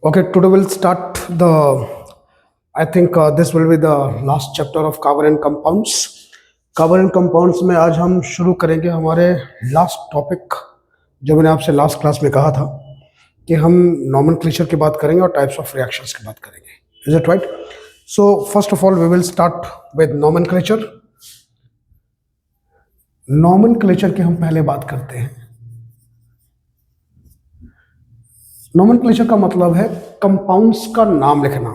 Okay, today we'll start the. I think this will be the last chapter of covalent compounds. covalent compounds में आज हम शुरू करेंगे हमारे लास्ट टॉपिक, जो मैंने आपसे लास्ट क्लास में कहा था कि हम नॉमेनक्लेचर की बात करेंगे और टाइप्स ऑफ रिएक्शंस की बात करेंगे. Is it right? So first of all we will start with nomenclature. Nomenclature की हम पहले बात करते हैं. नॉमेनक्लेचर का मतलब है कंपाउंड्स का नाम लिखना.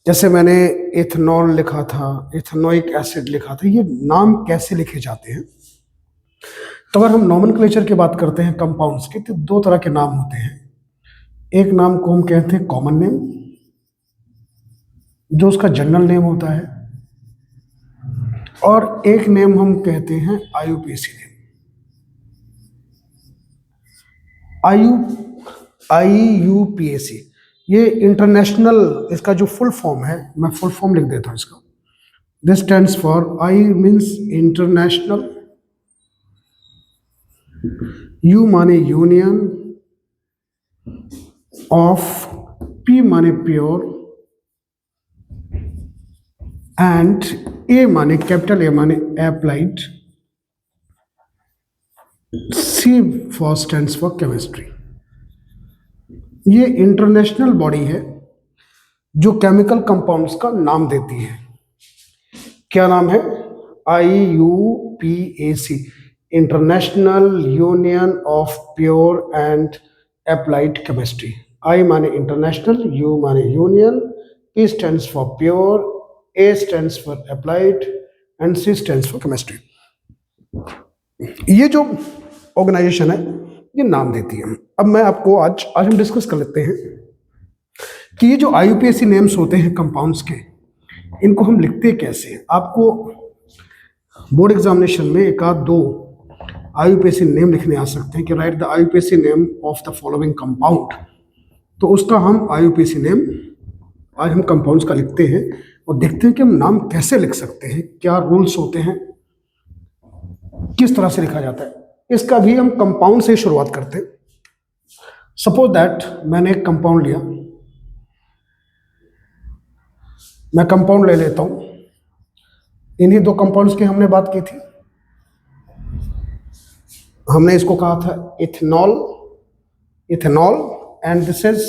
जैसे मैंने इथेनॉल लिखा था, इथेनोइक एसिड लिखा था, ये नाम कैसे लिखे जाते हैं. तो अगर हम नॉमेनक्लेचर की बात करते हैं कंपाउंड्स के, तो दो तरह के नाम होते हैं. एक नाम को हम कहते हैं कॉमन नेम, जो उसका जनरल नेम होता है, और एक नेम हम कहते हैं आईयूपीएसी नेम. आईयूपीएसी ये इंटरनेशनल, इसका जो फुल फॉर्म है, मैं फुल फॉर्म लिख देता हूं इसका. This stands for I means international, U माने यूनियन, ऑफ, पी माने प्योर, एंड ए माने कैपिटल ए माने applied, C for stands for chemistry. ये इंटरनेशनल बॉडी है जो केमिकल कंपाउंड्स का नाम देती है. क्या नाम है? IUPAC, international union of pure and applied chemistry. I माने इंटरनेशनल, यू माने union, P stands for pure, A stands for applied and C stands for chemistry. ये जो ऑर्गेनाइजेशन है ये नाम देती है. अब मैं आपको आज हम डिस्कस कर लेते हैं कि ये जो आईयूपीएसी नेम्स होते हैं कंपाउंड्स के, इनको हम लिखते कैसे. आपको बोर्ड एग्जामिनेशन में एक आध दो आईयूपीएसी नेम लिखने आ सकते हैं कि right the IUPAC name of the following compound. तो उसका हम आईयूपीएसी नेम आज हम कंपाउंड्स का लिखते हैं और देखते हैं कि हम नाम कैसे लिख सकते हैं, क्या रूल्स होते हैं, किस तरह से लिखा जाता है. इसका भी हम कंपाउंड से शुरुआत करते हैं. सपोज दैट मैंने एक कंपाउंड लिया, मैं कंपाउंड ले लेता हूं. इन्हीं दो कंपाउंड्स की हमने बात की थी. हमने इसको कहा था ethanol, ethanol, and this is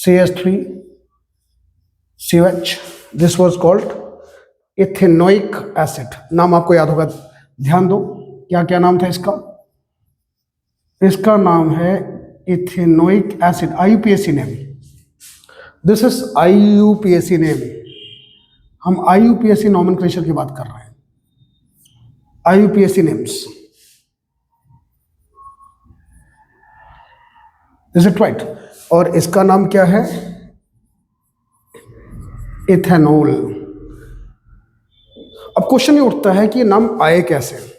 CH3 CH. This was called ethanoic acid. नाम आपको याद होगा, ध्यान दो. क्या क्या नाम था इसका? इसका नाम है ethanoic acid. IUPAC name, this is IUPAC name. हम आईयूपीएसी नॉमेनक्लेचर की बात कर रहे हैं. IUPAC names, is it right? और इसका नाम क्या है? इथेनॉल. अब क्वेश्चन ये उठता है कि ये नाम आए कैसे.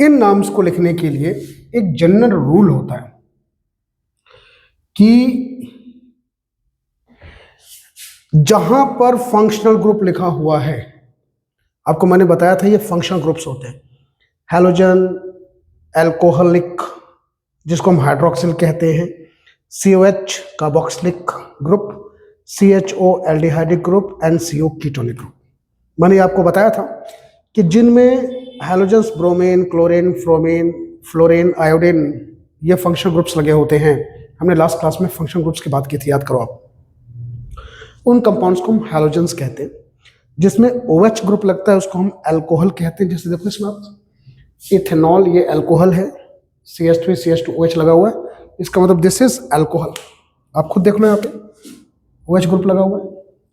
इन नाम्स को लिखने के लिए एक जनरल रूल होता है कि जहां पर फंक्शनल ग्रुप लिखा हुआ है, आपको मैंने बताया था ये फंक्शनल ग्रुप्स होते हैं. हैलोजन, एल्कोहलिक जिसको हम हाइड्रोक्सिल कहते हैं, COH carboxylic group, CHO aldehydic group, and CO ketonic group. मैंने आपको बताया था कि जिनमें हैलोजन्स ब्रोमीन, क्लोरीन, फ्रोमीन, फ्लोरीन, आयोडीन, ये फंक्शनल ग्रुप्स लगे होते हैं. हमने लास्ट क्लास में फंक्शनल ग्रुप्स की बात की थी, याद करो आप. उन कंपाउंड्स को हम हैलोजन्स कहते हैं. जिसमें OH ग्रुप लगता है उसको हम अल्कोहल कहते हैं. जैसे देखो इसमें आप, इथेनॉल ये अल्कोहल है, CH3 CH2OH लगा हुआ है, इसका मतलब दिस इज अल्कोहल. आप खुद देख लो, यहाँ पे OH ग्रुप लगा हुआ है,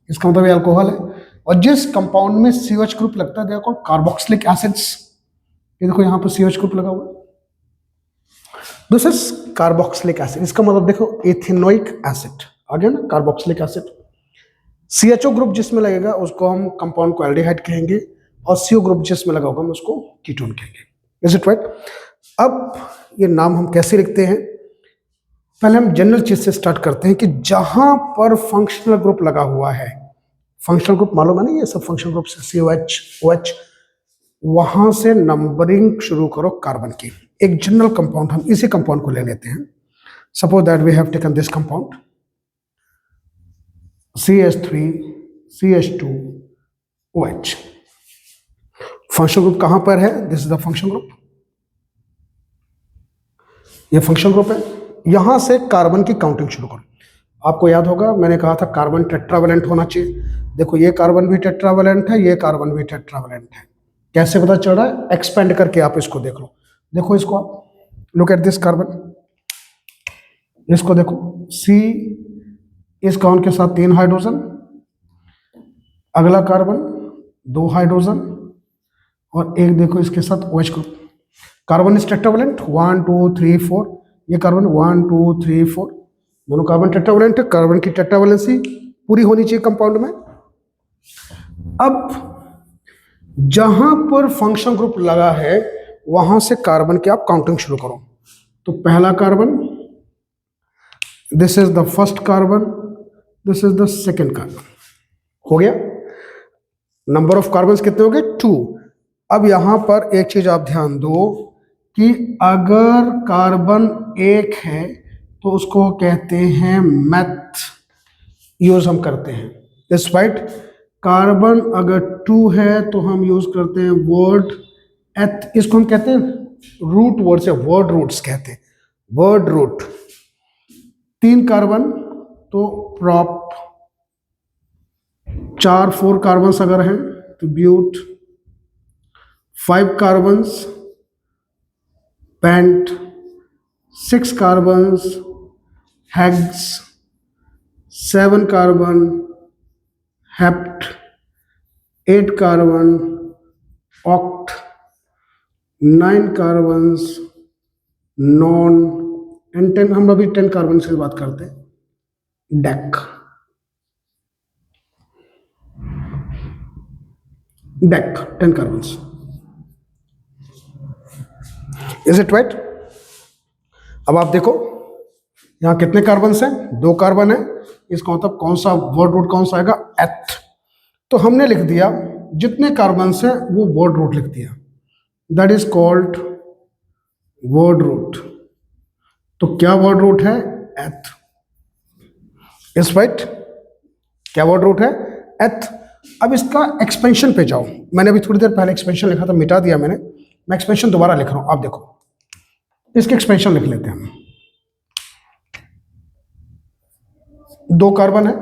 इसका मतलब ये अल्कोहल है. और जिस कंपाउंड में CH ग्रुप लगता है, देखो कार्बोक्सिलिक एसिड्स, ये देखो यहाँ पर CH ग्रुप लगा हुआ है, दिस इज कार्बोक्सिलिक एसिड. इसका मतलब देखो इथेनोइक एसिड आ गया ना, कार्बोक्सिलिक एसिड. CHO ग्रुप जिसमें लगेगा उसको हम कंपाउंड को एल्डिहाइड कहेंगे, और CO ग्रुप जिसमें लगा होगा हम उसको कीटोन कहेंगे. Is it right? अब ये नाम हम कैसे लिखते हैं? पहले हम जनरल चीज से स्टार्ट करते हैं कि जहां पर फंक्शनल ग्रुप लगा हुआ है, फंक्शनल ग्रुप मालूम है ना, ये सब फंक्शनल ग्रुप से COH OH, वहां से नंबरिंग शुरू करो कार्बन की. एक जनरल कंपाउंड, हम इसी कंपाउंड को ले लेते हैं. Suppose that we have taken this compound CH3 CH2 OH. Function group कहां पर है? This is the function group, ये फंक्शन ग्रुप है। यहां से कार्बन की काउंटिंग शुरू करो। आपको याद होगा मैंने कहा था कार्बन टेट्रावेलेंट होना चाहिए। देखो ये कार्बन भी टेट्रावेलेंट है, ये कार्बन भी टेट्रावेलेंट है। कैसे पता चल रहा है? एक्सपेंड करके आप इसको देख लो। देखो इसको आप, लुक एट दिस कार्बन, इसको देखो, C इस कॉन के साथ 3 हाइड्रोजन, अगला कार्बन 2 हाइड्रोजन, और एक देखो इसके साथ OH group. Carbon is tetravalent, 1 2 3 4, ये कार्बन 1 2 3 4, दोनों कार्बन टेट्रावेलेंट है। कार्बन की टेट्रावेलेंसी पूरी होनी चाहिए कंपाउंड में। अब जहां पर फंक्शन ग्रुप लगा है वहां से कार्बन की आप काउंटिंग शुरू करो। तो पहला carbon, this is the first carbon, this is the second carbon, हो गया। नंबर ऑफ कार्बन कितने हो गए? 2। अब यहां पर एक चीज आप ध्यान दो कि अगर कार्बन एक है तो उसको कहते हैं मैथ, यूज हम करते हैं। दिस राइट, कार्बन अगर 2 है तो हम यूज करते हैं वर्ड एथ, इसको हम कहते हैं रूट वर्ड से, वर्ड रूट्स कहते हैं, वर्ड रूट। 3 कार्बन तो प्रॉप, 4 4 कार्बन्स अगर हैं तो but, 5 carbons pent, 6 carbons hex, 7 carbon hept, 8 carbon oct, 9 carbons non, and 10, हम अभी 10 कार्बन से बात करते हैं, dec. Dec 10 carbons, is it right? अब आप देखो यहां कितने कार्बन्स हैं? 2 कार्बन है। इसका मतलब कौन सा वर्ड रूट कौन सा आएगा? एथ। तो हमने लिख दिया जितने कार्बन्स हैं वो वर्ड रूट लिख दिया, that is called word root. तो क्या वर्ड रूट है? एथ। Is right? क्या वर्ड रूट है? एथ। अब इसका एक्सपेंशन पे जाओ। मैंने अभी थोड़ी देर पहले एक्सपेंशन लिखा था, मिटा दिया मैंने, मैं एक्सपेंशन दोबारा लिख रहा हूं। आप देखो इसके एक्सपेंशन लिख लेते हैं हम। 2 कार्बन है,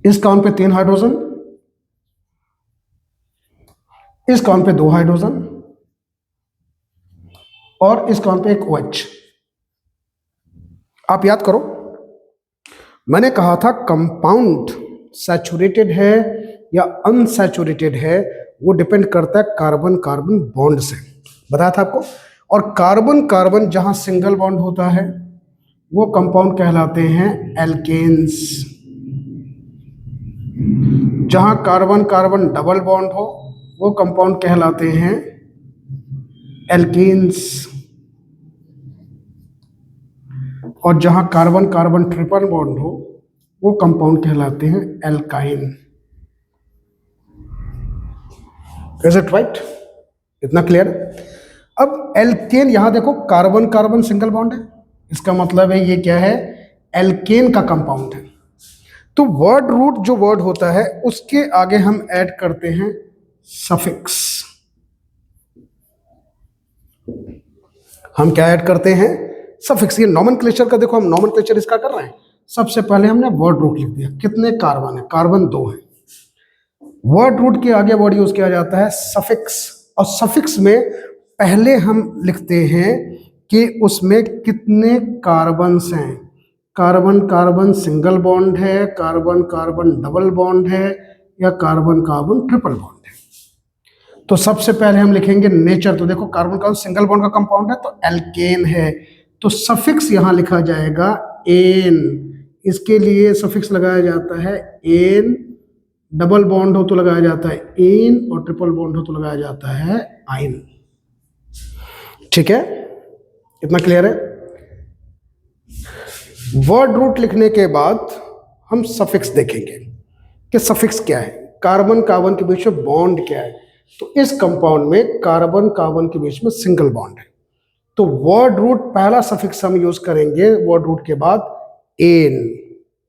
इस काउंट पे 3 हाइड्रोजन, इस काउंट पे 2 हाइड्रोजन, और इस काउंट पे एक OH। आप याद करो मैंने कहा था कंपाउंड सैचुरेटेड है या अनसैचुरेटेड है वो डिपेंड करता है कार्बन कार्बन बॉन्ड से, बताया था आपको। और कार्बन कार्बन जहां सिंगल बॉन्ड होता है वो कंपाउंड कहलाते हैं एल्केन्स। जहां कार्बन कार्बन डबल बॉन्ड हो वो कंपाउंड कहलाते हैं एल्केन्स। और जहां कार्बन कार्बन ट्रिपल बॉन्ड हो वो कंपाउंड कहलाते हैं एल्काइन। Is it right? इतना क्लियर? अब एल्केन, यहां देखो कार्बन कार्बन सिंगल बॉन्ड है, इसका मतलब है ये क्या है? एल्केन का कंपाउंड है। तो वर्ड रूट जो वर्ड होता है उसके आगे हम ऐड करते हैं सफिक्स। हम क्या ऐड करते हैं? सफिक्स। ये नॉमेनक्लेचर का देखो, हम नॉमेनक्लेचर इसका कर रहे हैं। सबसे पहले हमने वर्ड रूट लिख दिया। कितने कार्बन है? कार्बन 2 है। वर्ड रूट के आगे वर्ड यूज किया जाता है सफिक्स, और सफिक्स में पहले हम लिखते हैं कि उसमें कितने कार्बन्स हैं। कार्बन कार्बन सिंगल बॉन्ड है, कार्बन कार्बन डबल बॉन्ड है, या कार्बन कार्बन ट्रिपल बॉन्ड है। तो सबसे पहले हम लिखेंगे नेचर। तो देखो कार्बन कार्बन सिंगल बॉन्ड का कंपाउंड है तो एल्केन है, तो सफिक्स यहां लिखा जाएगा एन। इसके लिए सफिक्स लगाया जाता है एन। डबल बॉन्ड हो तो लगाया जाता है एन, और ट्रिपल बॉन्ड हो तो लगाया जाता है आइन। ठीक है, इतना क्लियर है? वर्ड रूट लिखने के बाद हम सफिक्स देखेंगे कि सफिक्स क्या है, कार्बन कार्बन के बीच में बॉन्ड क्या है। तो इस कंपाउंड में कार्बन कार्बन के बीच में सिंगल बॉन्ड है, तो वर्ड रूट पहला सफिक्स हम यूज करेंगे वर्ड रूट के बाद एन।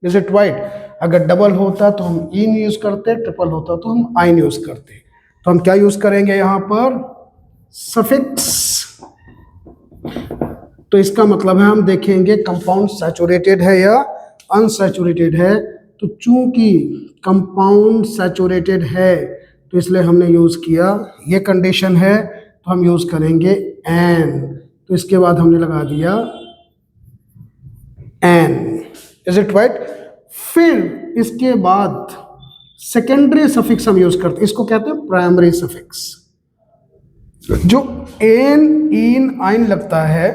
Is it right? अगर डबल होता तो हम इन यूज करते, ट्रिपल होता तो हम आइन यूज करते। तो हम क्या यूज करेंगे यहां पर? सफिक्स। तो इसका मतलब है हम देखेंगे कंपाउंड सैचुरेटेड है या अनसैचुरेटेड है। तो चूंकि कंपाउंड सैचुरेटेड है तो इसलिए हमने यूज किया, ये कंडीशन है तो हम यूज करेंगे एन। तो इसके बाद हमने लगा दिया एन। Is it right? फिर इसके बाद सेकेंडरी सफिक्स हम यूज करते हैं, इसको कहते हैं प्राइमरी सफिक्स। जो एन, इन, आइन लगता है,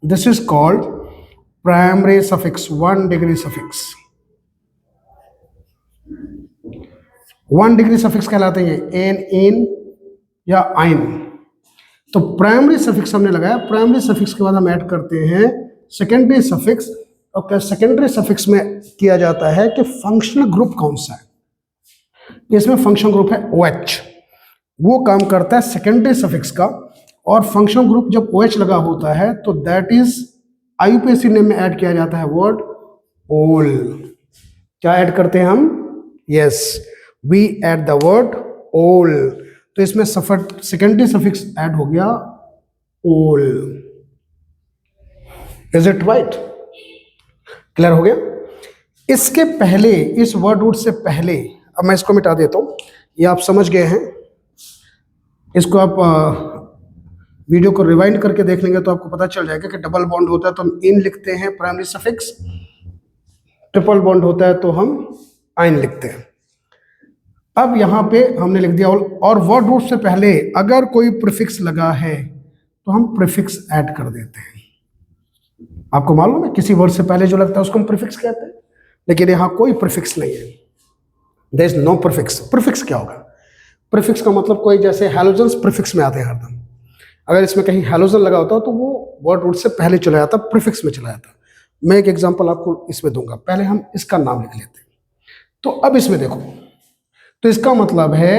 this is called primary suffix, 1 degree suffix. 1 degree suffix कहलाते हैं एन, इन या आइन। तो प्राइमरी सफिक्स हमने लगाया, प्राइमरी सफिक्स के बाद हम ऐड करते हैं सेकेंडरी सफिक्स। और सेकेंडरी सफिक्स में किया जाता है कि फंक्शनल ग्रुप कौन सा है। इसमें फंक्शनल ग्रुप है OH, वो काम करता है सेकेंडरी सफिक्स का। और फंक्शनल ग्रुप जब OH लगा होता है तो दैट इज IUPAC नेम में ऐड किया जाता है वर्ड ओल। क्या ऐड करते हैं हम? Yes, we add the word ol. तो इसमें सेकेंडरी सफिक्स ऐड हो गया ओल। Is it right? क्लियर हो गया? इसके पहले, इस वर्ड रूट से पहले, अब मैं इसको मिटा देता हूं, ये आप समझ गए हैं। इसको आप वीडियो को रिवाइंड करके देख लेंगे तो आपको पता चल जाएगा कि डबल बॉन्ड होता है तो हम इन लिखते हैं प्राइमरी सफिक्स, ट्रिपल बॉन्ड होता है तो हम आइन लिखते हैं। अब यहां पे हमने लिख दिया और वर्ड रूट से पहले अगर कोई प्रीफिक्स लगा है तो हम प्रीफिक्स ऐड कर देते हैं। आपको मालूम है किसी वर्ड से पहले जो लगता है उसको हम प्रीफिक्स कहते हैं, लेकिन यहां कोई प्रीफिक्स नहीं है, there is no prefix. Prefix क्या होगा? प्रीफिक्स का मतलब कोई, जैसे हैलोजन्स प्रीफिक्स में आते हैं हरदम, अगर इसमें कहीं हैलोजन लगा होता तो वो वर्ड रूट से पहले चला जाता, प्रीफिक्स में चला जाता। मैं एक एग्जांपल आपको इसमें दूंगा, पहले हम इसका नाम लिख लेते हैं। तो अब इसमें देखो, तो इसका मतलब है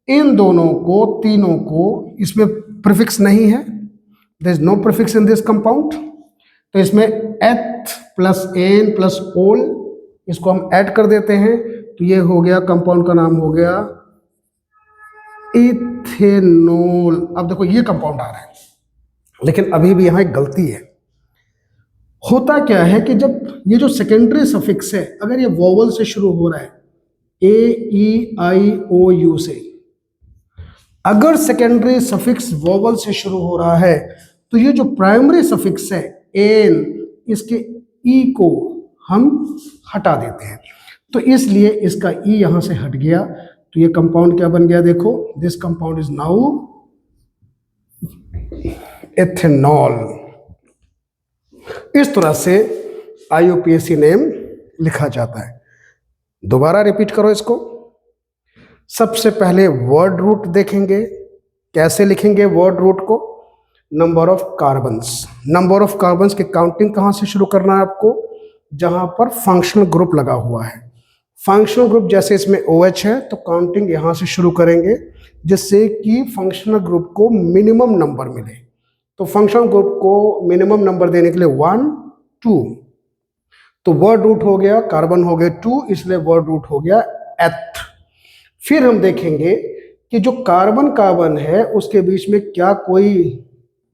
इन दोनों को, तीनों को, इसमें प्रीफिक्स नहीं है, there is no prefix in this compound. तो इसमें एथ प्लस एन प्लस ओल, इसको हम ऐड कर देते हैं तो ये हो गया, कंपाउंड का नाम हो गया इथेनॉल। अब देखो ये कंपाउंड आ रहा है, लेकिन अभी भी यहां एक गलती है। होता क्या है कि जब ये जो सेकेंडरी सफिक्स है, अगर ये वोवल से शुरू हो रहा है, AEIOU से, अगर सेकेंडरी सफिक्स वोवल से शुरू हो रहा है तो ये जो प्राइमरी सफिक्स है एन, इसके ई को हम हटा देते हैं। तो इसलिए इसका ई यहां से हट गया, तो ये कंपाउंड क्या बन गया? देखो, this compound is now ethanol. इस तरह से IUPAC नेम लिखा जाता है। दोबारा रिपीट करो इसको। सबसे पहले वर्ड रूट देखेंगे, कैसे लिखेंगे वर्ड रूट को? Number of carbons. Number of carbons की काउंटिंग कहां से शुरू करना है आपको? जहां पर फंक्शनल ग्रुप लगा हुआ है। फंक्शनल ग्रुप जैसे इसमें OH है तो काउंटिंग यहां से शुरू करेंगे, जिससे कि फंक्शनल ग्रुप को मिनिमम नंबर मिले। तो फंक्शनल ग्रुप को मिनिमम नंबर देने के लिए 1, 2, तो वर्ड रूट हो गया, कार्बन हो गए 2, इसलिए वर्ड रूट हो गया एथ। फिर हम देखेंगे कि जो कार्बन कार्बन है उसके बीच में क्या कोई,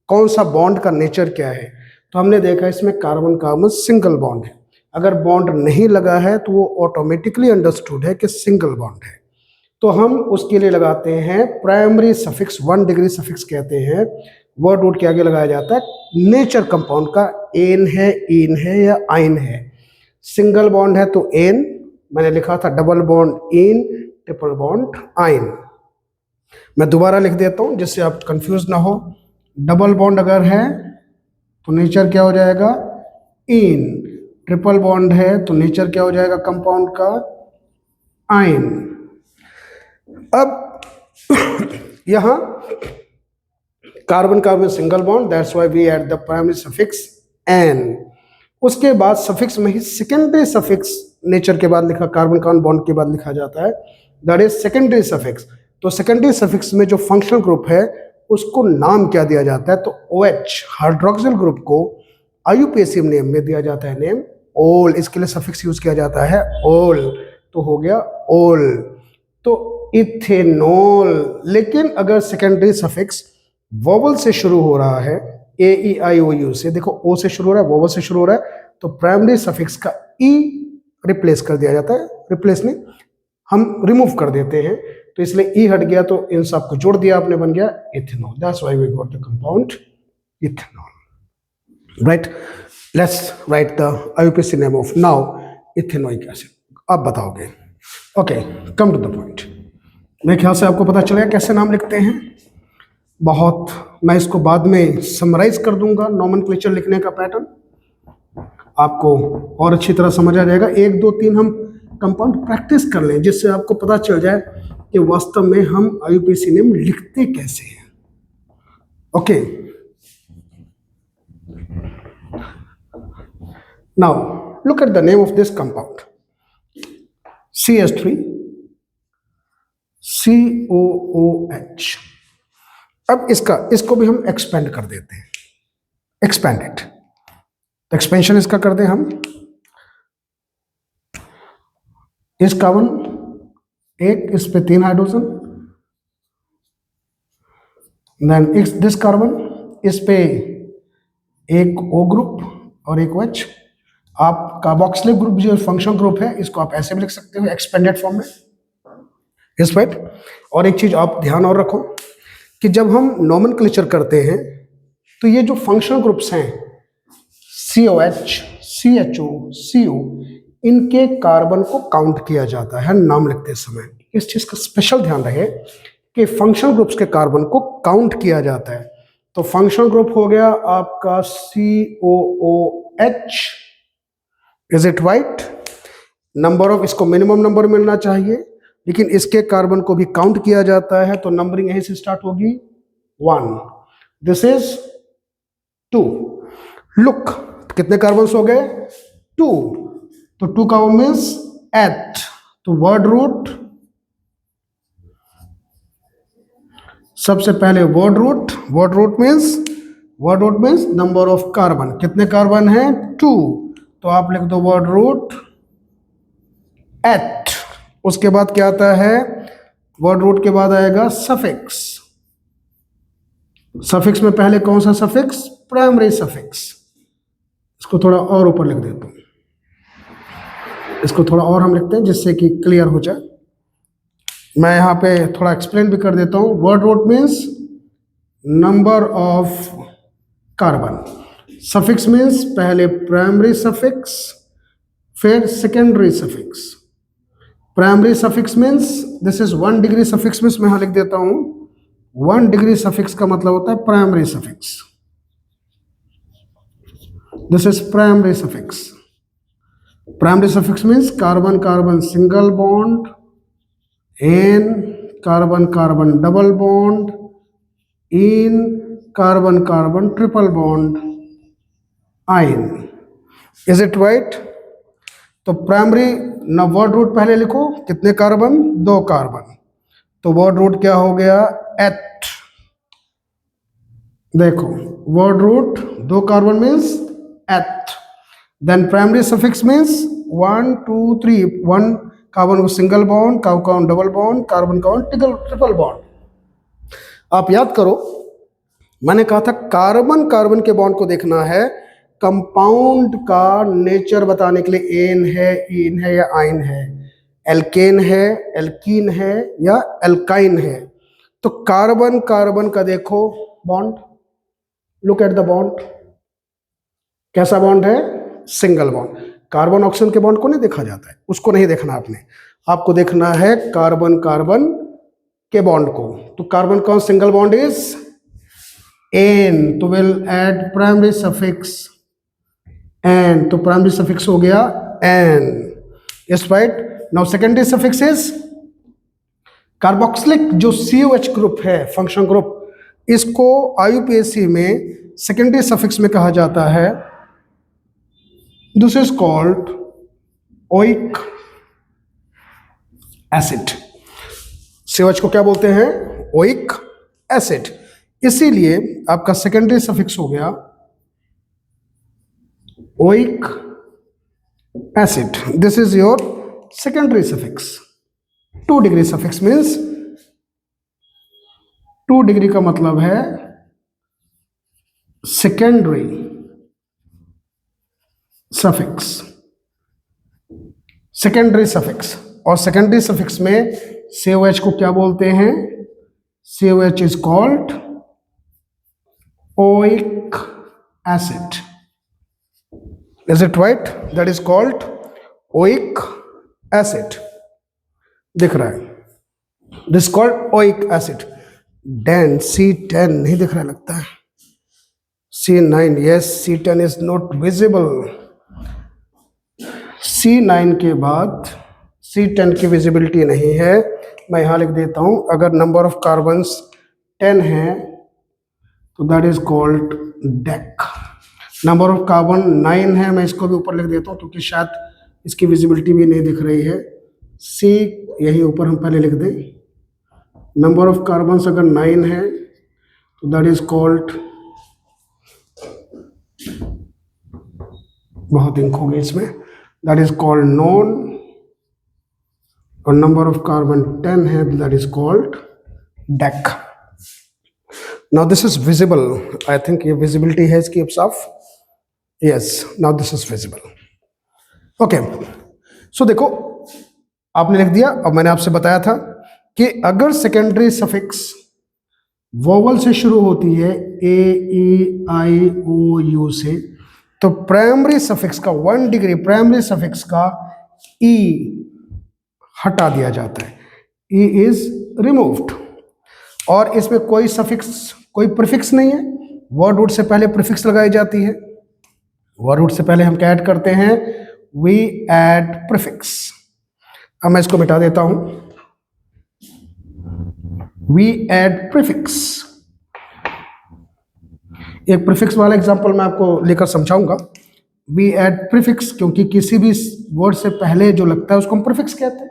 कौन सा बॉन्ड का नेचर क्या है। तो हमने देखा इसमें कार्बन कार्बन सिंगल बॉन्ड है। अगर बॉन्ड नहीं लगा है तो वो ऑटोमेटिकली अंडरस्टूड है कि सिंगल बॉन्ड है। तो हम उसके लिए लगाते हैं प्राइमरी सफिक्स, 1 डिग्री सफिक्स कहते हैं। वर्ड रूट के आगे लगाया जाता है नेचर कंपाउंड का, एन है, इन है या आइन है। सिंगल बॉन्ड है तो एन, मैंने लिखा था डबल बॉन्ड इन, ट्रिपल बॉन्ड आइन। मैं दोबारा लिख देता हूं जिससे आप कंफ्यूज ना हो। डबल बॉन्ड अगर है तो नेचर क्या हो जाएगा? इन। ट्रिपल बॉन्ड है तो नेचर क्या हो जाएगा कंपाउंड का? आइन। अब यहां carbon carbon single bond, that's why we add the primary suffix ane. उसके बाद सफिक्स में ही सेकेंडरी सफिक्स नेचर के बाद लिखा, कार्बन कार्बन बॉन्ड के बाद लिखा जाता है, दैट इज सेकेंडरी सफिक्स। तो सेकेंडरी सफिक्स में जो फंक्शनल ग्रुप है उसको नाम क्या दिया जाता है? तो OH हाइड्रोक्सिल ग्रुप को आईयूपीएसी नेम में दिया जाता है नेम ओल। इसके लिए सफिक्स यूज किया जाता है ओल, तो हो गया ओल। तो इथेनॉल। लेकिन अगर सेकेंडरी सफिक्स वोवल से शुरू हो रहा है, ए ई आई ओ यू से, देखो ओ से शुरू हो रहा है, वोवल से शुरू हो रहा है, तो प्राइमरी सफिक्स का ई रिप्लेस कर दिया जाता है। रिप्लेस नहीं, हम रिमूव कर देते हैं, तो इसलिए ई हट गया, तो इन सब को जोड़ दिया आपने, बन गया ethanol. That's why we got the compound ethanol. Right, let's write the IUPAC name of now ethanoic acid. आप बताओगे। Okay, come to the point. मेरे ख्याल से आपको पता चलेगा कैसे नाम लिखते हैं। बहुत, मैं इसको बाद में समराइज कर दूंगा, नॉमेनक्लेचर लिखने का पैटर्न आपको और अच्छी तरह समझ आ जाएगा। 1 2 3 हम कंपाउंड प्रैक्टिस कर लें, जिससे आपको पता चल जाए कि वास्तव में हम आईयूपीएसी नेम लिखते कैसे हैं। Okay, now look at the name of this compound CH3 COOH। अब इसको भी हम एक्सपेंड कर देते हैं, एक्सपेंडेड। तो एक्सपेंशन इसका कर दें हम। इस कार्बन एक, इस पे 3 हाइड्रोजन, देन दिस कार्बन, इस पे एक O ग्रुप और एक OH। आप कार्बोक्सिलिक ग्रुप जो फंक्शन ग्रुप है, इसको आप ऐसे भी लिख सकते हो एक्सपेंडेड फॉर्म में, इस राइट। और एक चीज आप ध्यान और रखो कि जब हम नॉमेनक्लेचर करते हैं, तो ये जो फंक्शनल ग्रुप्स हैं COH, CHO, CO, इनके कार्बन को काउंट किया जाता है नाम लिखते समय। इस चीज का स्पेशल ध्यान रहे कि फंक्शनल ग्रुप्स के कार्बन को काउंट किया जाता है। तो फंक्शनल ग्रुप हो गया आपका COOH, is it right? Number of, इसको मिनिमम नंबर मिलना चाहिए, लेकिन इसके कार्बन को भी काउंट किया जाता है, तो नंबरिंग यहीं से स्टार्ट होगी 1, दिस इज 2। लुक, कितने कार्बन्स हो गए? 2। तो 2 कार्बन मीन्स 8। तो वर्ड रूट, सबसे पहले word root means number of carbon. कितने कार्बन है? 2। तो आप लिख दो वर्ड रूट 8। उसके बाद क्या आता है? वर्ड रूट के बाद आएगा सफिक्स। सफिक्स में पहले कौन सा सफिक्स? Primary suffix. इसको थोड़ा और ऊपर लिख देता हूं, इसको थोड़ा और हम लिखते हैं जिससे कि क्लियर हो जाए। मैं यहां पे थोड़ा एक्सप्लेन भी कर देता हूं। Word root means number of carbon, suffix means पहले प्राइमरी सफिक्स फिर secondary suffix. Primary suffix means this is 1 degree suffix means मैं यहां लिख देता हूं 1 डिग्री सफिक्स का मतलब होता है primary suffix. This is primary suffix. Primary suffix means carbon carbon single bond, ane carbon carbon double bond, ene carbon carbon triple bond, yne. Is it right? तो प्राइमरी ना, वर्ड रूट पहले लिखो, कितने carbon? 2 carbon. तो word root क्या हो गया? 8। देखो word root 2 carbon means 8। Then primary suffix means 1 2 3, 1 carbon को single bond, carbon double bond, carbon triple bond. आप याद करो, मैंने कहा था कार्बन कार्बन के बॉन्ड को देखना है कंपाउंड का नेचर बताने के लिए, एन है, इन है या आइन है, एल्केन है, एल्कीन है या एल्काइन है। तो कार्बन कार्बन का देखो bond, look at the bond, कैसा बॉन्ड है? Single bond. कार्बन ऑक्सीजन के बॉन्ड को नहीं देखा जाता है, उसको नहीं देखना आपने, आपको देखना है कार्बन कार्बन के बॉन्ड को। तो कार्बन कौन सिंगल बॉन्ड इज एन, तो will add primary suffix ane, तो प्राइमरी सफिक्स हो गया ane. Yes right. Now secondary suffix is carboxylic, जो COH ग्रुप है फंक्शन ग्रुप, इसको आईयूपीएसी में सेकेंडरी सफिक्स में कहा जाता है, this is called oic acid. COH को क्या बोलते हैं? Oic acid. इसीलिए आपका सेकेंडरी सफिक्स हो गया oic acid. This is your secondary suffix. 2 degree suffix means 2 degree का मतलब है सेकेंडरी सफिक्स. Secondary suffix. और सेकेंडरी सफिक्स में COH को क्या बोलते हैं? COH is called oic acid. Is it right? That is called oic acid. दिख रहा है. This is called oic acid. Then C10 नहीं दिख रहा लगता है. C9. Yes, C10 is not visible. C9 के बाद C10 की विजिबिलिटी नहीं है. मैं यहाँ लिख देता हूँ. अगर नंबर ऑफ कार्बन्स 10 है तो that is called deck. Number of carbon 9 है. मैं इसको भी ऊपर लिख देता हूँ क्योंकि शायद इसकी विजिबिलिटी भी नहीं दिख रही है. सी यही ऊपर हम पहले लिख दें. नंबर ऑफ कार्बन्स अगर 9 है तो दैट इज कॉल्ड, बहुत इंक होगी इसमें, दैट इज कॉल्ड नॉन. और नंबर ऑफ कार्बन 10 है तो that is called deck. Now this is visible. I think ये विजिबिलिटी है इसकी साफ. Yes, now this is visible. Okay, so देखो आपने लिख दिया. अब मैंने आपसे बताया था कि अगर सेकेंडरी सफिक्स वोवल से शुरू होती है A E I O U से, तो प्राइमरी सफिक्स का 1 डिग्री प्राइमरी सफिक्स का E हटा दिया जाता है. E is removed. और इसमें कोई सफिक्स कोई प्रीफिक्स नहीं है. वर्ड रूट से पहले प्रीफिक्स लगाई जाती है. वर्ड रूट से पहले हम क्या ऐड करते हैं? We add prefix. अब मैं इसको मिटा देता हूं. We add prefix. एक प्रीफिक्स वाला एग्जांपल मैं आपको लेकर समझाऊंगा. वी ऐड प्रीफिक्स क्योंकि किसी भी वर्ड से पहले जो लगता है उसको हम प्रीफिक्स कहते हैं.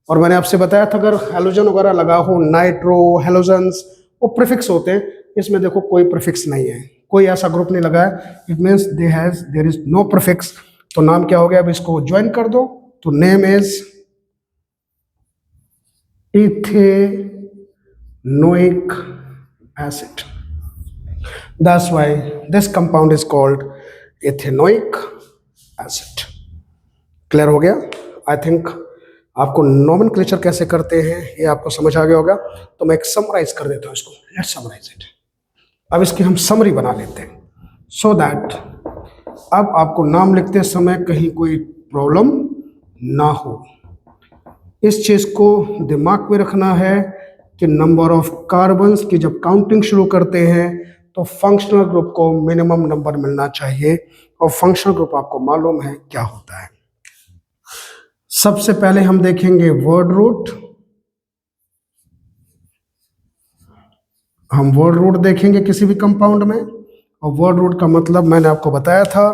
और मैंने आपसे बताया था अगर हेलोजन वगैरह लगा हो, नाइट्रो हेलोजन्स, वो प्रीफिक्स होते हैं. इसमें देखो कोई प्रीफिक्स नहीं है, कोई ऐसा ग्रुप नहीं लगा है. It means there is no prefix. तो नाम क्या हो गया? अब इसको ज्वाइन कर दो तो name is ethanoic acid. That's why this compound is called ethanoic acid. Clear हो गया? आई थिंक आपको नोमेनक्लेचर कैसे करते हैं ये आपको समझ आ गया होगा. तो मैं एक समराइज कर देता हूँ इसको. Let's summarise it. अब इसकी हम समरी बना लेते हैं सो दैट अब आपको नाम लिखते समय कहीं कोई प्रॉब्लम ना हो. इस चीज को दिमाग में रखना है कि नंबर ऑफ कार्बन्स की जब काउंटिंग शुरू करते हैं तो फंक्शनल ग्रुप को मिनिमम नंबर मिलना चाहिए. और फंक्शनल ग्रुप आपको मालूम है क्या होता है. सबसे पहले हम देखेंगे वर्ड रूट. हम वर्ड रूट देखेंगे किसी भी कंपाउंड में. और वर्ड रूट का मतलब मैंने आपको बताया था.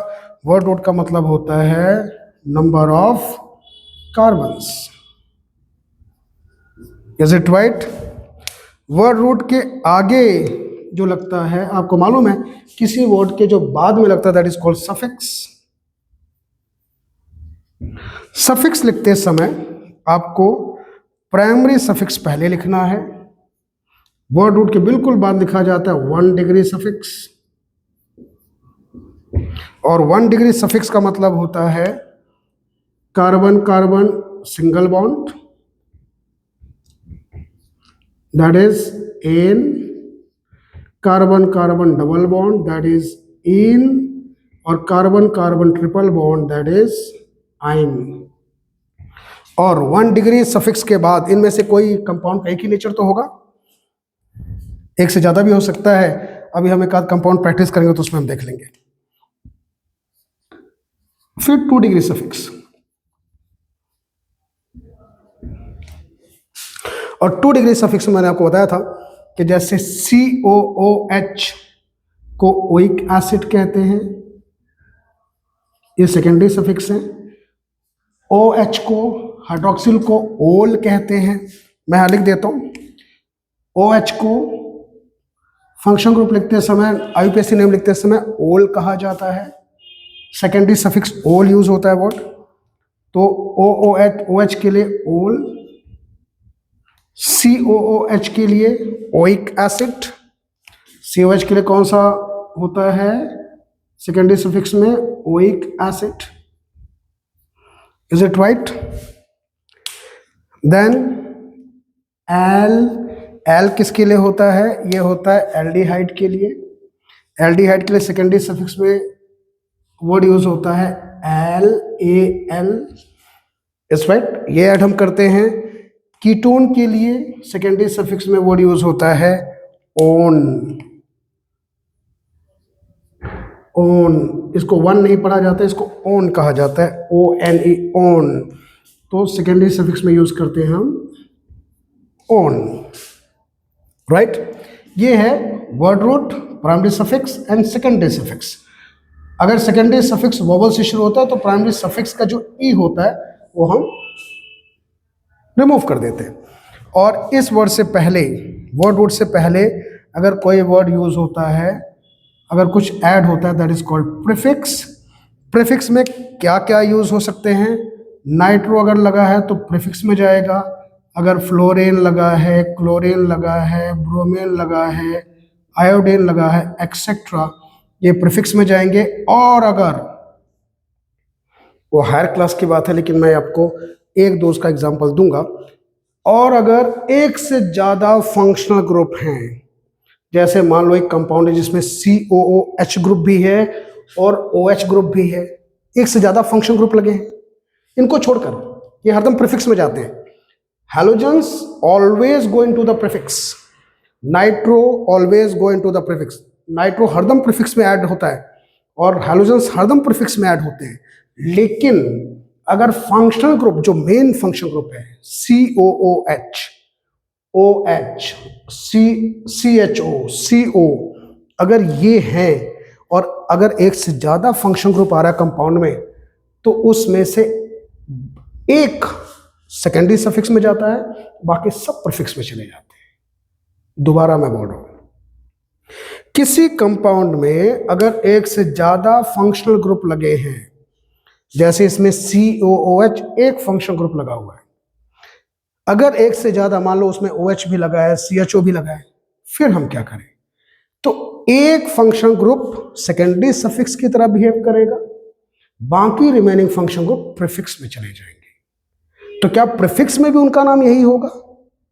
वर्ड रूट का मतलब होता है number of carbons. Is it right? Word root के आगे जो लगता है आपको मालूम है किसी वर्ड के जो बाद में लगता है that is called suffix. Suffix लिखते समय आपको प्राइमरी सफिक्स पहले लिखना है. वर्ड रूट के बिल्कुल बाद लिखा जाता है 1 डिग्री सफिक्स. और 1 डिग्री सफिक्स का मतलब होता है carbon carbon single bond, that is ane. Carbon carbon double bond, that is ene. और carbon carbon triple bond, that is yne. और 1 डिग्री सफिक्स के बाद इनमें से कोई कंपाउंड का एक ही नेचर तो होगा, एक से ज्यादा भी हो सकता है. अभी हम एक आध कंपाउंड प्रैक्टिस करेंगे तो उसमें हम देख लेंगे. फिर 2 डिग्री सफिक्स. और 2 डिग्री सफिक्स में मैंने आपको बताया था कि जैसे COOH को ओइक एसिड कहते हैं, ये सेकेंडरी सफिक्स है. OH को हाइड्रोक्सिल को ओल कहते हैं. मैं यहां लिख देता हूं. OH को फंक्शन ग्रुप लिखते समय, आईयूपीएसी नेम लिखते समय ओल कहा जाता है, सेकेंडरी सफिक्स ओल यूज होता है वर्ड, तो OOH के लिए ओल, COOH के लिए ओइक एसिड, COH के लिए कौन सा होता है सेकेंडरी सफिक्स में, oic acid, is it right? Then al किसके लिए होता है, ये होता है एल्डिहाइड के लिए, एल्डिहाइड के लिए सेकेंडरी सफिक्स में वर्ड यूज होता है LAL, इस राइट, ये ऐड हम करते हैं। कीटोन के लिए सेकेंडरी सफिक्स में वर्ड यूज होता है ओन, ओन, इसको वन नहीं पढ़ा जाता है, इसको ओन कहा जाता है, ONE, ओन, तो सेकेंडरी सफिक्स में यूज करते हैं हम ओन, राइट। ये है word root, primary suffix and secondary suffix. अगर सेकेंडरी सफिक्स वोवल से शुरू होता है तो प्राइमरी सफिक्स का जो ई होता है वो हम रिमूव कर देते हैं। और इस वर्ड से पहले, वर्ड रूट से पहले अगर कोई वर्ड यूज होता है, अगर कुछ ऐड होता है, that is called prefix. Prefix में क्या क्या यूज हो सकते हैं, नाइट्रो अगर लगा है तो प्रीफिक्स में जाएगा, अगर फ्लोरीन लगा है, क्लोरीन लगा है, ब्रोमीन लगा है, आयोडीन लगा है, एक्सेट्रा, ये प्रीफिक्स में जाएंगे। और अगर वो हायर क्लास की बात है, लेकिन मैं आपको एक दो उसका एग्जांपल दूंगा। और अगर एक से ज्यादा फंक्शनल ग्रुप हैं, जैसे मान लो एक कंपाउंड है जिसमें COOH ग्रुप भी है और OH ग्रुप भी है, एक से ज्यादा फंक्शन ग्रुप लगे हैं, इनको छोड़कर ये हरदम प्रीफिक्स में जाते हैं। Halogens always go into the prefix, nitro always go into the prefix, nitro हरदम प्रीफिक्स में ऐड होता है और हैलोजेंस हरदम प्रीफिक्स में ऐड होते हैं। लेकिन अगर फंक्शनल ग्रुप, जो मेन फंक्शन ग्रुप है, COOH, OH, CHO, CO, अगर ये हैं और अगर एक से ज्यादा फंक्शन ग्रुप आ रहा है कंपाउंड में, तो उसमें से एक सेकेंडरी सफिक्स में जाता है, बाकी सब प्रीफिक्स में चले जाते हैं। दोबारा मैं बोल रहा हूं, किसी कंपाउंड में अगर एक से ज्यादा फंक्शनल ग्रुप लगे हैं, जैसे इसमें COOH एक फंक्शन ग्रुप लगा हुआ है, अगर एक से ज्यादा, मान लो उसमें OH भी लगा है, CHO भी लगा है, फिर हम क्या करें? तो एक फंक्शन ग्रुप सेकेंडरी सफिक्स की तरह बिहेव करेगा, बाकी रिमेनिंग फंक्शन ग्रुप प्रीफिक्स में चले जाएंगे। तो क्या प्रीफिक्स में भी उनका नाम यही होगा?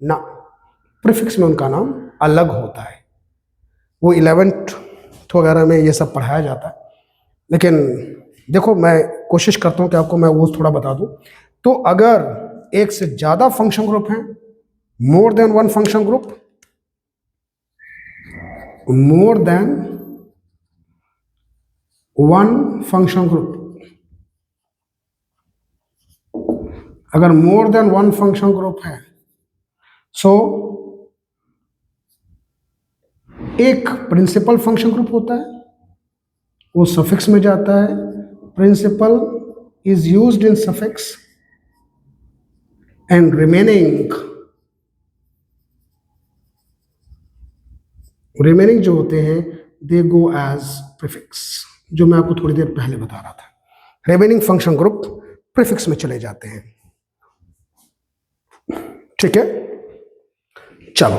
ना, प्रीफिक्स में उनका नाम अलग होता है। वो 11th वगैरह में ये सब पढ़ाया जाता है, लेकिन देखो मैं कोशिश करता हूं कि आपको मैं वो थोड़ा बता दूं। तो अगर एक से ज्यादा फंक्शन ग्रुप हैं, more than one function group, more than one function group, अगर more than one function group है, सो एक प्रिंसिपल फंक्शन ग्रुप होता है, वो सफिक्स में जाता है। Principal is used in suffix and remaining जो होते हैं दे गो एज प्रीफिक्स, जो मैं आपको थोड़ी देर पहले बता रहा था। रिमेनिंग फंक्शन ग्रुप प्रीफिक्स में चले जाते हैं। ठीक है, चलो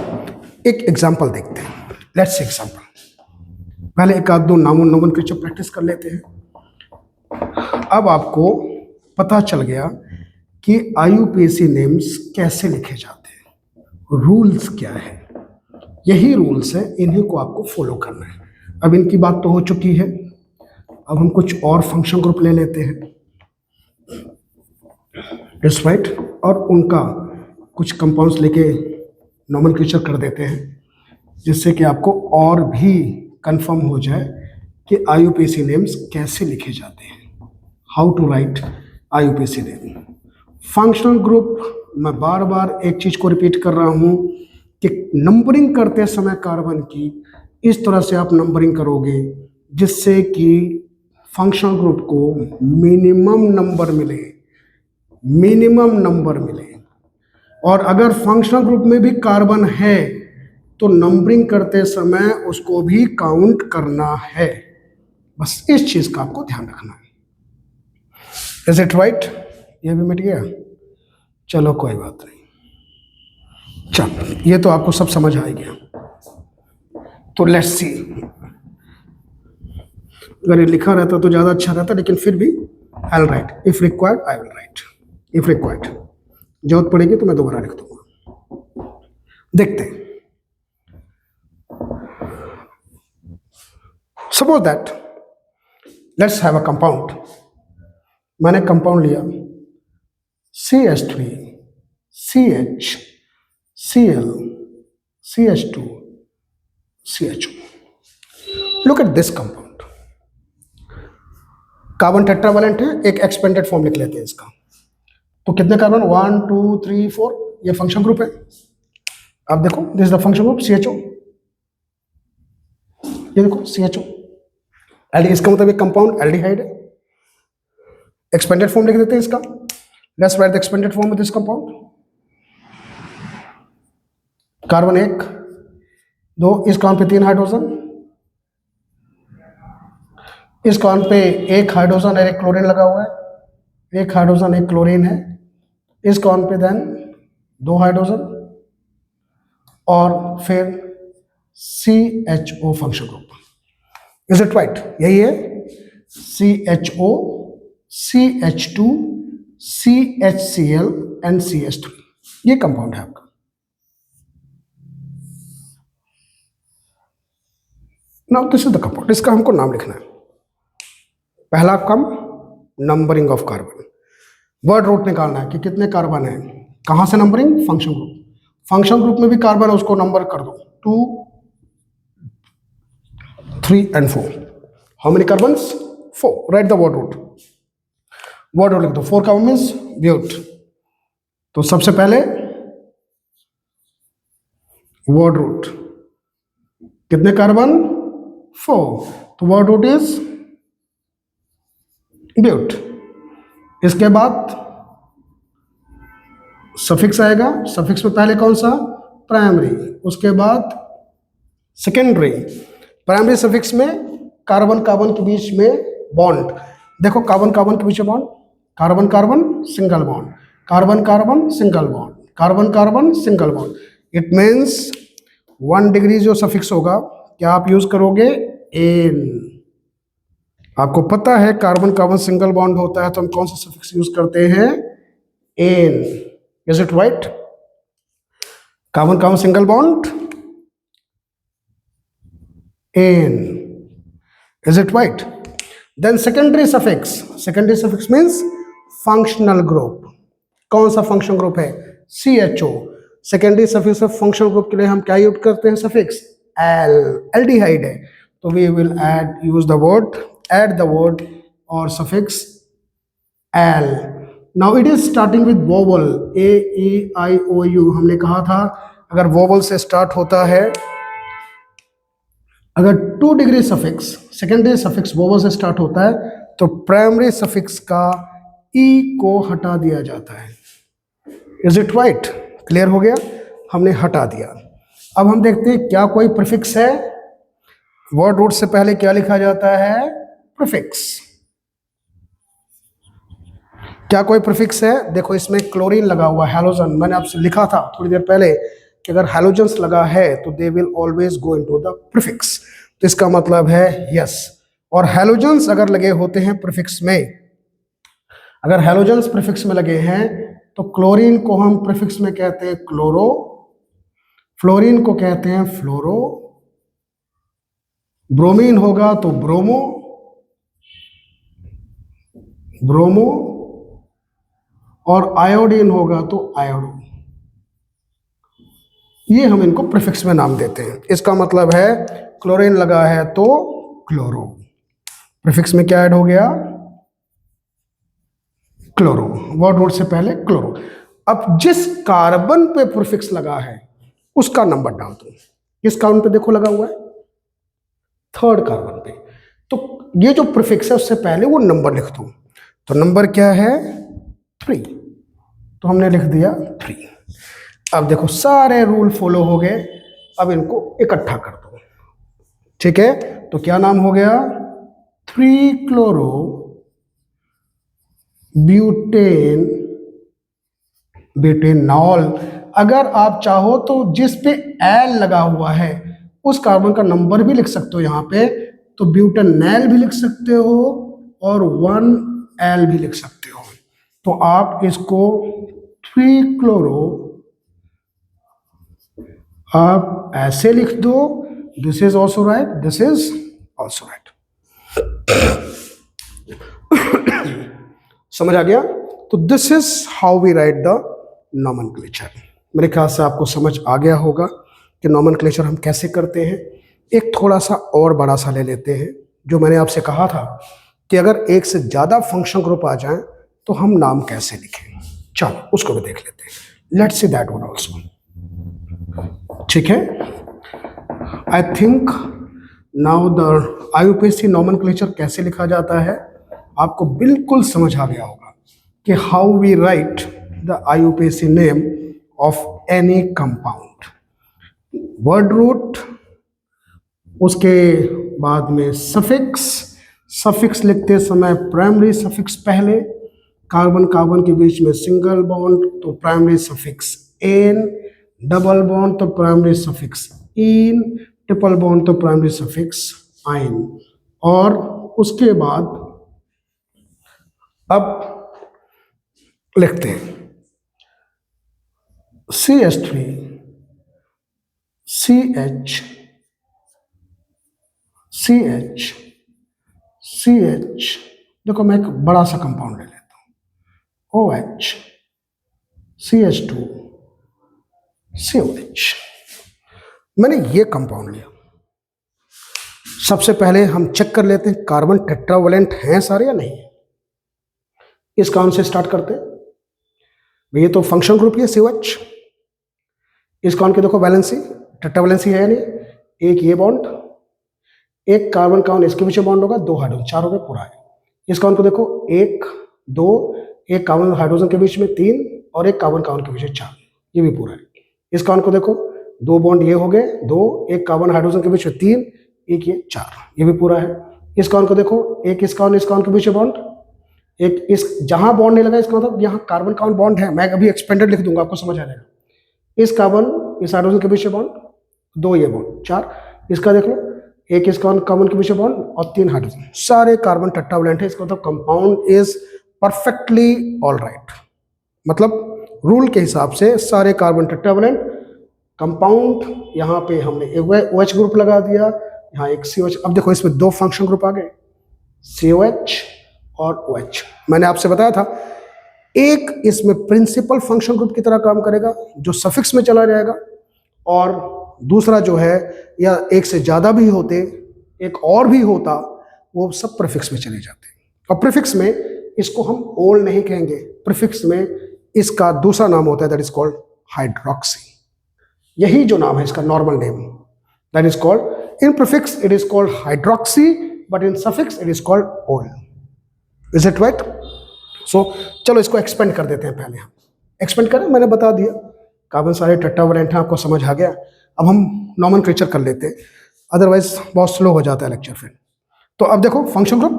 एक एग्जांपल देखते हैं। Let's see example. पहले एक आध दो नोमेनक्लेचर प्रैक्टिस कर लेते हैं। अब आपको पता चल गया कि आईयूपीएसी नेम्स कैसे लिखे जाते हैं, रूल्स क्या है। यही रूल्स है, इन्हीं को आपको फॉलो करना है। अब इनकी बात तो हो चुकी है, अब हम कुछ और फंक्शन ग्रुप ले लेते हैं, इट्स राइट, और उनका कुछ कंपाउंड्स लेके नोमेनक्लेचर कर देते हैं, जिससे कि आपको और भी कंफर्म हो जाए कि आईयूपीएसी नेम्स कैसे लिखे जाते हैं, how to write IUPAC name. Functional group, मैं बार बार एक चीज को रिपीट कर रहा हूं कि नंबरिंग करते समय कार्बन की इस तरह से आप नंबरिंग करोगे जिससे कि फंक्शनल ग्रुप को मिनिमम नंबर मिले। और अगर फंक्शनल ग्रुप में भी कार्बन है तो नंबरिंग करते समय उसको भी काउंट करना है। बस इस चीज का आपको ध्यान रखना है। Is it right? ये भी मिट गया, चलो कोई बात नहीं। चलो ये तो आपको सब समझ आ गया। तो लेट्स सी, अगर ये लिखा रहता तो ज्यादा अच्छा रहता, लेकिन फिर भी I will write, if required I will write, if required, जरूरत पड़ेगी तो मैं दोबारा लिख दूंगा। देखते हैं। Suppose that let's have a compound. मैंने कंपाउंड लिया CH3 CH Cl CH2 CHO। Look at this compound, carbon tetravalent है, एक एक्सपेंडेड फॉर्म लिख लेते हैं इसका। तो कितने कार्बन? 1 2 3 4, ये फंक्शन ग्रुप है। आप देखो, this is the function group CHO, ये देखो CHO। इसका मतलब एक कंपाउंड एल्डिहाइड है। एक्सपेंडेड फॉर्म लिख देते हैं इसका। Let's write the expanded form of this compound. Carbon 1 2, इस कार्बन पे 3 हाइड्रोजन, इस कार्बन पे 1 हाइड्रोजन और 1 क्लोरीन लगा हुआ है। 1 हाइड्रोजन 1 क्लोरीन है। इस कार्बन पे देन 2 हाइड्रोजन और फिर CHO function group. Is it right? यही है CHO CH2 CHCl and CH3, ये कंपाउंड है आपका। Now this is the compound, इसका हमको नाम लिखना है। पहला कम numbering of carbon, word root निकालना है कि कितने कार्बन है। कहां से numbering? Function group. Function group में भी कार्बन है, उसको नंबर कर दो 2 3 and 4। How many carbons? 4। Write the word root, word root लिख दो। 4 कार्बन मीन्स ब्यूट। तो सबसे पहले वर्ड रूट, कितने कार्बन? 4। तो वर्ड रूट इज ब्यूट। इसके बाद सफिक्स आएगा। सफिक्स में पहले कौन सा? प्राइमरी, उसके बाद सेकेंडरी। प्राइमरी सफिक्स में कार्बन कार्बन के बीच में बॉन्ड। देखो, कार्बन कार्बन के बीच में bond, carbon carbon single bond, carbon carbon single bond, carbon carbon single bond. It means 1 degree जो सफिक्स होगा, क्या आप यूज करोगे? एन। आपको पता है कार्बन कार्बन सिंगल बॉन्ड होता है, तो हम कौन सा सफिक्स यूज करते हैं? Ane. Is it right? Carbon carbon single bond ane. Is it right? Then secondary suffix. Secondary suffix means functional group. कौन सा फंक्शन ग्रुप है? CHO। Secondary suffix of functional group के लिए हम क्या यूज करते हैं? Suffix L. एल्डिहाइड है, तो we will use the word, add the word or suffix al। now it is starting with vowel a e i o u। हमने कहा था अगर vowel से स्टार्ट होता है, अगर 2 degree suffix secondary suffix vowel से स्टार्ट होता है, तो प्राइमरी सफिक्स का e को हटा दिया जाता है। Is it right? क्लियर हो गया? हमने हटा दिया। अब हम देखते हैं क्या कोई प्रीफिक्स है। वर्ड रूट से पहले क्या लिखा जाता है? प्रीफिक्स। क्या कोई प्रीफिक्स है? देखो, इसमें क्लोरीन लगा हुआ, हैलोजन। मैंने आपसे लिखा था थोड़ी देर पहले कि अगर हैलोजन्स लगा है तो they will always go into the prefix. तो इसका मतलब है यस। और हैलोजन्स अगर लगे होते हैं प्रीफिक्स में, अगर हैलोजन्स प्रीफिक्स में लगे हैं, तो क्लोरीन को हम प्रीफिक्स में कहते हैं क्लोरो, फ्लोरीन को कहते हैं फ्लोरो, ब्रोमीन होगा तो ब्रोमो, ब्रोमो, और आयोडीन होगा तो आयोडो। ये हम इनको प्रीफिक्स में नाम देते हैं। इसका मतलब है क्लोरीन लगा है तो क्लोरो, प्रीफिक्स में क्या ऐड हो गया? क्लोरो। वर्ड रूट से पहले क्लोरो। अब जिस कार्बन पे प्रीफिक्स लगा है उसका नंबर डाल दो। किस कार्बन पे देखो लगा हुआ है? 3rd कार्बन पे। तो ये जो प्रीफिक्स है उससे पहले वो नंबर लिख दो। तो नंबर क्या है? 3। तो हमने लिख दिया 3। अब देखो, सारे रूल फॉलो हो गए। अब इनको इकट्ठा कर दो, ठीक है। तो क्या नाम हो गया, 3-क्लोरो ब्यूटेन ब्यूटेनॉल। अगर आप चाहो तो जिस पे एल लगा हुआ है उस कार्बन का नंबर भी लिख सकते हो यहाँ पे, तो ब्यूटेनॉल भी लिख सकते हो और 1L भी लिख सकते हो। तो आप इसको 3-क्लोरो आप ऐसे लिख दो, this is also right, this is also right. समझ आ गया? तो this is how we write the nomenclature. मेरे ख्याल से आपको समझ आ गया होगा कि नॉमेनक्लेचर हम कैसे करते हैं। एक थोड़ा सा और बड़ा सा ले लेते हैं, जो मैंने आपसे कहा था कि अगर एक से ज़्यादा फंक्शन ग्रुप आ जाएं तो हम नाम कैसे लिखें। चलो उसको भी देख लेते हैं, let's see that one also, ठीक है। I think now the IUPAC nomenclature कैसे लिखा जाता है आपको बिल्कुल समझ आ गया होगा कि how we write the IUPAC name of any compound. Word root, उसके बाद में सफिक्स, सफिक्स लिखते समय प्राइमरी सफिक्स पहले, कार्बन कार्बन के बीच में सिंगल बॉन्ड तो primary suffix ane, double bond तो primary suffix ene, triple bond तो प्राइमरी सफिक्स आइन। और उसके बाद अब लिखते हैं CH3 CH CH CH। देखो मैं एक बड़ा सा कंपाउंड ले लेता हूं, OH CH2 COH। मैंने ये कंपाउंड लिया। सबसे पहले हम चेक कर लेते हैं कार्बन टेट्रावैलेंट हैं सारे या नहीं। इस काम से स्टार्ट करते हैं। ये तो फंक्शन ग्रुप है COH। इस कॉन के देखो वैलेंसी, टेट्रावैलेंसी है या नहीं। एक ये बॉन्ड, एक कार्बन काउंट इसके पीछे बॉन्ड होगा, 2 हाइड्रोजन, 4 हो गए, पूरा है। इस कॉन को देखो 1 2, एक कार्बन हाइड्रोजन के बीच में 3 और एक कार्बन काउंट के पीछे 4, ये भी पूरा है। इस कॉन को देखो 2 बॉन्ड ये हो गए 2, एक कार्बन हाइड्रोजन के बीच में 3, एक ये 4, ये भी पूरा है। इस कॉन को देखो एक इस कॉन के पीछे बॉन्ड, एक इस जहां बॉन्ड नहीं लगा इसका मतलब यहाँ कार्बन काउंट बॉन्ड है। मैं अभी एक्सपेंडेड लिख दूंगा, आपको समझ आ जाएगा। इस कार्बन इस हाइड्रोजन के पीछे बॉन्ड, 2 ये बॉन्ड, 4। इसका देख लो एक इस कार्बन के पीछे बॉन्ड और 3 हाइड्रोजन, सारे कार्बन टेट्रावैलेंट है। इसका मतलब compound is perfectly all right. मतलब रूल के हिसाब से सारे कार्बन टेट्रावैलेंट कंपाउंड। यहाँ पे हमने एक OH ग्रुप लगा दिया, यहाँ एक COH। अब देखो इसमें 2 फंक्शन ग्रुप आ गए, COH और OH। मैंने आपसे बताया था एक इसमें प्रिंसिपल फंक्शन ग्रुप की तरह काम करेगा जो सफिक्स में चला जाएगा, और दूसरा जो है या एक से ज़्यादा भी होते, एक और भी होता, वो सब प्रीफिक्स में चले जाते हैं। और प्रीफिक्स में इसको हम ओल नहीं कहेंगे, प्रीफिक्स में इसका दूसरा नाम होता है, दैट इज कॉल्ड हाइड्रोक्सी। यही जो नाम है इसका normal name, that is called in prefix it is called hydroxy, but in suffix it is called ol. Is it right? So चलो इसको एक्सपेंड कर देते हैं। पहले हम एक्सपेंड करें, मैंने बता दिया कार्बन सारे टेट्रावैलेंट हैं, आपको समझ आ गया। अब हम नॉमेनक्लेचर कर लेते हैं, अदरवाइज बहुत स्लो हो जाता है लेक्चर फिर। तो अब देखो function group,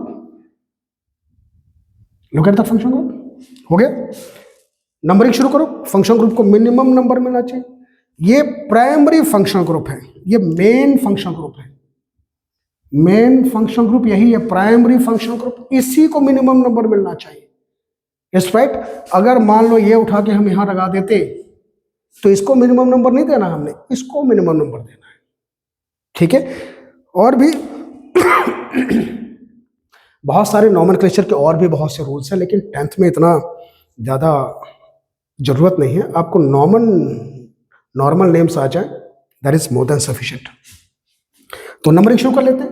look at the function group, हो गया। नंबरिंग शुरू करो। फंक्शन ग्रुप को मिनिमम नंबर मिलना चाहिए। ये प्राइमरी फंक्शन ग्रुप है, ये मेन फंक्शन ग्रुप है। मेन फंक्शन ग्रुप यही है, प्राइमरी फंक्शन ग्रुप, इसी को मिनिमम नंबर मिलना चाहिए। इस राइट। अगर मान लो ये उठा के हम यहां लगा देते तो इसको मिनिमम नंबर नहीं देना, हमने इसको मिनिमम नंबर देना है, ठीक है। और भी बहुत सारे नॉमेनक्लेचर के और भी बहुत से रूल्स हैं, लेकिन 10th में इतना ज़्यादा ज़रूरत नहीं है। आपको नॉर्मल नेम्स आ जाए, that is more than sufficient. तो नंबरिंग शुरू कर लेते हैं।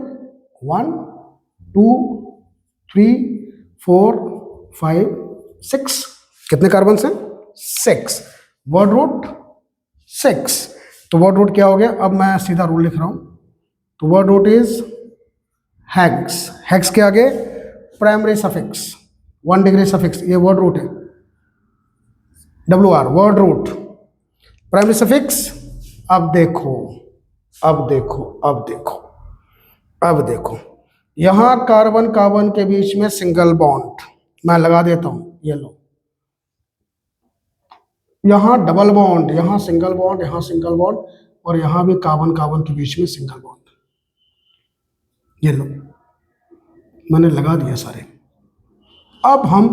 1 2 3 4 5 6। कितने कार्बन हैं? 6। Word root 6। तो वर्ड रूट क्या हो गया? अब मैं सीधा रूल लिख रहा हूं। तो word root is hex. Hex के आगे प्राइमरी सफिक्स 1 डिग्री सफिक्स, ये वर्ड रूट है। WR word root primary suffix. अब देखो अब देखो, अब देखो, अब देखो, यहां कार्बन कार्बन के बीच में सिंगल बॉन्ड मैं लगा देता हूं, ये लो। यहां डबल बॉन्ड, यहां सिंगल बॉन्ड, यहां सिंगल बॉन्ड, और यहां भी कार्बन कार्बन के बीच में सिंगल बॉन्ड, ये लो मैंने लगा दिया सारे। अब हम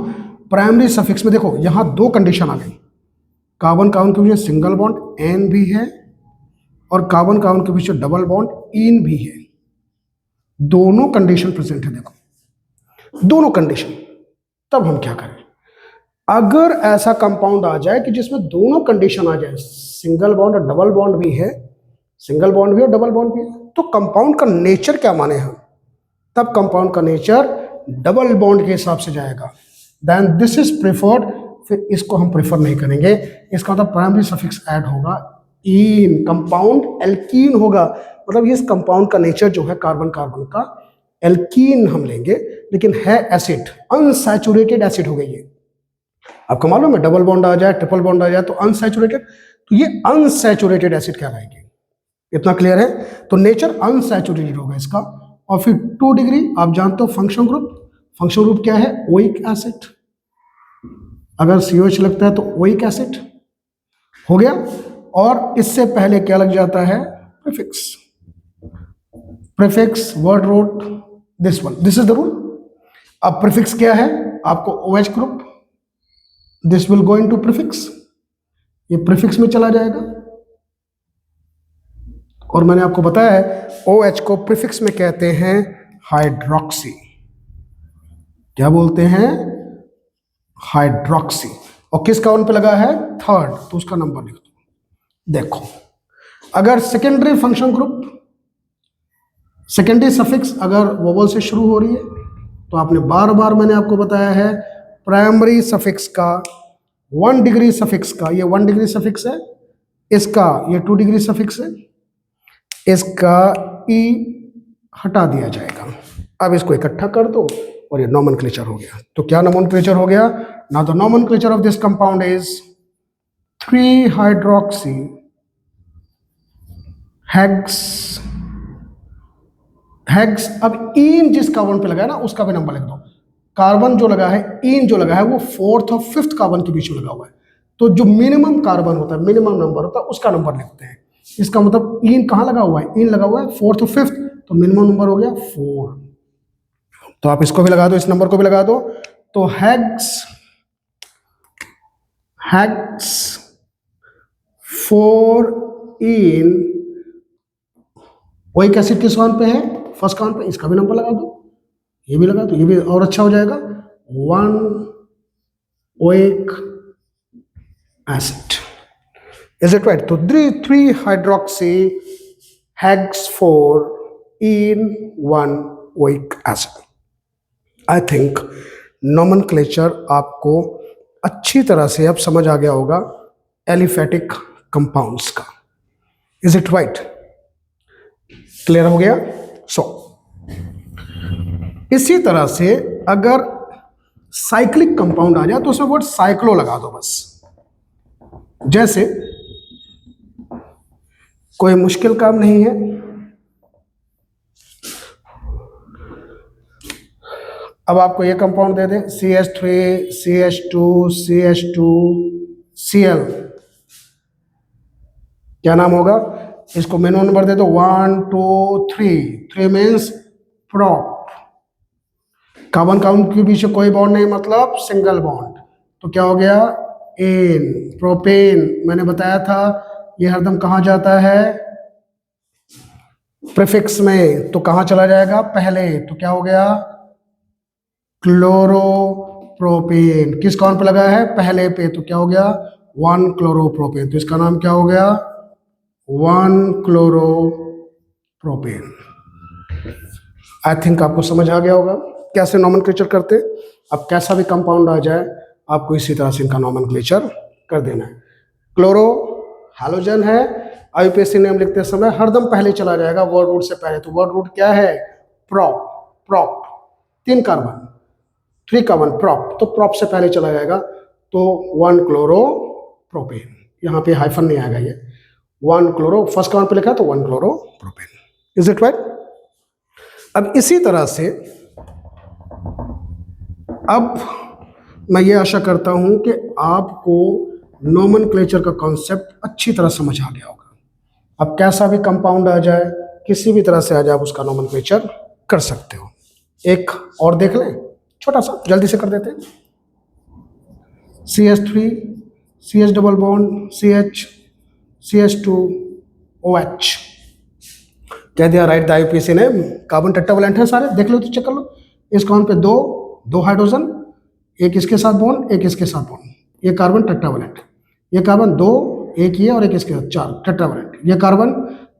प्राइमरी सफिक्स में देखो, यहां दो कंडीशन आ गई, कार्बन कार्बन के बीच में सिंगल बॉन्ड एन भी है और कार्बन कार्बन के बीच में डबल बॉन्ड इन भी है। दोनों कंडीशन प्रेजेंट है, देखो दोनों कंडीशन। तब हम क्या करें, अगर ऐसा कंपाउंड आ जाए कि जिसमें दोनों कंडीशन आ जाए, सिंगल बॉन्ड और डबल बॉन्ड भी है, सिंगल बॉन्ड भी और डबल बॉन्ड भी है, तो कंपाउंड का नेचर क्या माने हम, तब कंपाउंड का नेचर डबल बॉन्ड के हिसाब से जाएगा। देन दिस इज प्रेफर्ड, फिर इसको हम प्रेफर नहीं करेंगे। इसका मतलब प्राइमरी सफिक्स ऐड होगा इन, कंपाउंड एल्कीन होगा। मतलब ये इस कंपाउंड का नेचर जो है कार्बन कार्बन का एल्कीन हम लेंगे, लेकिन है एसिड, अनसैचुरेटेड एसिड हो गई ये। आपको मालूम है डबल बॉन्ड आ जाए, ट्रिपल बॉन्ड आ जाए तो अनसैचुरेटेड, तो ये अनसैचुरेटेड एसिड कहलाएंगे। इतना क्लियर है? तो नेचर अनसैचुरेटेड होगा इसका। और फिर 2 डिग्री आप जानते हो फंक्शन ग्रुप, फंक्शन ग्रुप क्या है, ओइक एसिड। अगर COH लगता है तो ओइक एसिड हो गया। और इससे पहले क्या लग जाता है, prefix. Prefix word root this one, this is the rule. अब प्रीफिक्स क्या है, आपको OH group, this will go into prefix, ये प्रीफिक्स में चला जाएगा। और मैंने आपको बताया है OH को प्रीफिक्स में कहते हैं हाइड्रोक्सी। क्या बोलते हैं, हाइड्रोक्सी। और किस काउंट पे लगा है, थर्ड, तो उसका नंबर लिख दो। देखो अगर secondary function group, secondary suffix अगर वोवल से शुरू हो रही है, तो आपने बार बार मैंने आपको बताया है प्राइमरी सफिक्स का 1 डिग्री सफिक्स का, ये 1 डिग्री सफिक्स है, इसका ये 2 डिग्री सफिक्स है, इसका ई हटा दिया जाएगा। अब इसको इकट्ठा कर दो और ये नॉमेनक्लेचर हो गया। तो क्या नॉमेनक्लेचर हो गया, now the nomenclature of this compound is 3 hydroxy hex, hex. अब इन जिस कार्बन पे लगा है ना उसका भी नंबर लिख दो। कार्बन जो लगा है, इन जो लगा है वो 4th और 5th कार्बन के बीच में लगा हुआ है, तो जो मिनिमम कार्बन होता है, मिनिमम नंबर होता है, उसका नंबर लिखते हैं। इसका मतलब इन कहाँ लगा हुआ है, इन लगा हुआ है 4th और 5th, तो मिनिमम नंबर हो गया 4। तो आप इसको भी लगा दो, इस नंबर को भी लगा दो। तो हेक्स, हेक्स 4 इन, ओइक एसिड किस काउंट पे है, फर्स्ट काउंट पे, इसका भी नंबर लगा दो, ये भी लगा दो, ये भी और अच्छा हो जाएगा, 1 oic acid. Is it right? तो 3 hydroxy hex 4 in 1 oic acid. I think nomenclature आपको अच्छी तरह से अब समझ आ गया होगा एलिफेटिक कंपाउंड्स का। Is it right? क्लियर हो गया? सो इसी तरह से अगर साइक्लिक कंपाउंड आ जाए तो उसमें वर्ड साइक्लो लगा दो बस। जैसे कोई मुश्किल काम नहीं है, अब आपको ये कंपाउंड दे दें CH3 CH2 CH2 Cl, क्या नाम होगा, इसको मिनिमम नंबर दे दो 1 2 3, 3 मीन्स प्रॉप। कार्बन कार्बन के बीच में कोई बॉन्ड नहीं, मतलब सिंगल बॉन्ड, तो क्या हो गया, एन। प्रोपेन मैंने बताया था ये हरदम कहाँ जाता है, प्रीफिक्स में, तो कहाँ चला जाएगा, पहले, तो क्या हो गया, क्लोरोप्रोपेन। किस काउंट पे लगा है, पहले पे, तो क्या हो गया, 1 क्लोरोप्रोपेन। तो इसका नाम क्या हो गया, 1 क्लोरोप्रोपेन। आई थिंक आपको समझ आ गया होगा कैसे नॉमेनक्लेचर करते। अब कैसा भी कंपाउंड आ जाए आपको इसी तरह से इनका नॉमेनक्लेचर कर देना है। क्लोरो हैलोजन है, IUPAC नेम लिखते समय हरदम पहले चला जाएगा वर्ड रूट से पहले। तो वर्ड रूट क्या है, prop, prop 3 carbon 3 carbon prop, तो प्रोप से पहले चला जाएगा, तो 1 क्लोरो प्रोपेन। यहाँ पे हाइफन नहीं आएगा ये, वन क्लोरो, फर्स्ट कार्बन पे लिखा है तो one chloro propane. Is it right? अब इसी तरह से अब मैं ये आशा करता हूं कि आपको नोमेनक्लेचर का कॉन्सेप्ट अच्छी तरह समझ आ गया होगा। अब कैसा भी कंपाउंड आ जाए, किसी भी तरह से आ जाए, आप उसका नोमेनक्लेचर कर सकते हो। एक और देख लें, छोटा सा जल्दी से कर देते हैं। CH3 CH double bond CH CH2 OH कह दिया, राइट द IUPAC ने। कार्बन टेट्रावैलेंट है सारे, देख लो तो चेक कर लो। इस कार्बन पे दो हाइड्रोजन, एक इसके साथ बॉन्ड, एक इसके साथ बॉन्ड, ये कार्बन टेट्रावैलेंट। ये कार्बन दो, एक ये और एक इसके साथ, चार टेट्रावैलेंट। ये कार्बन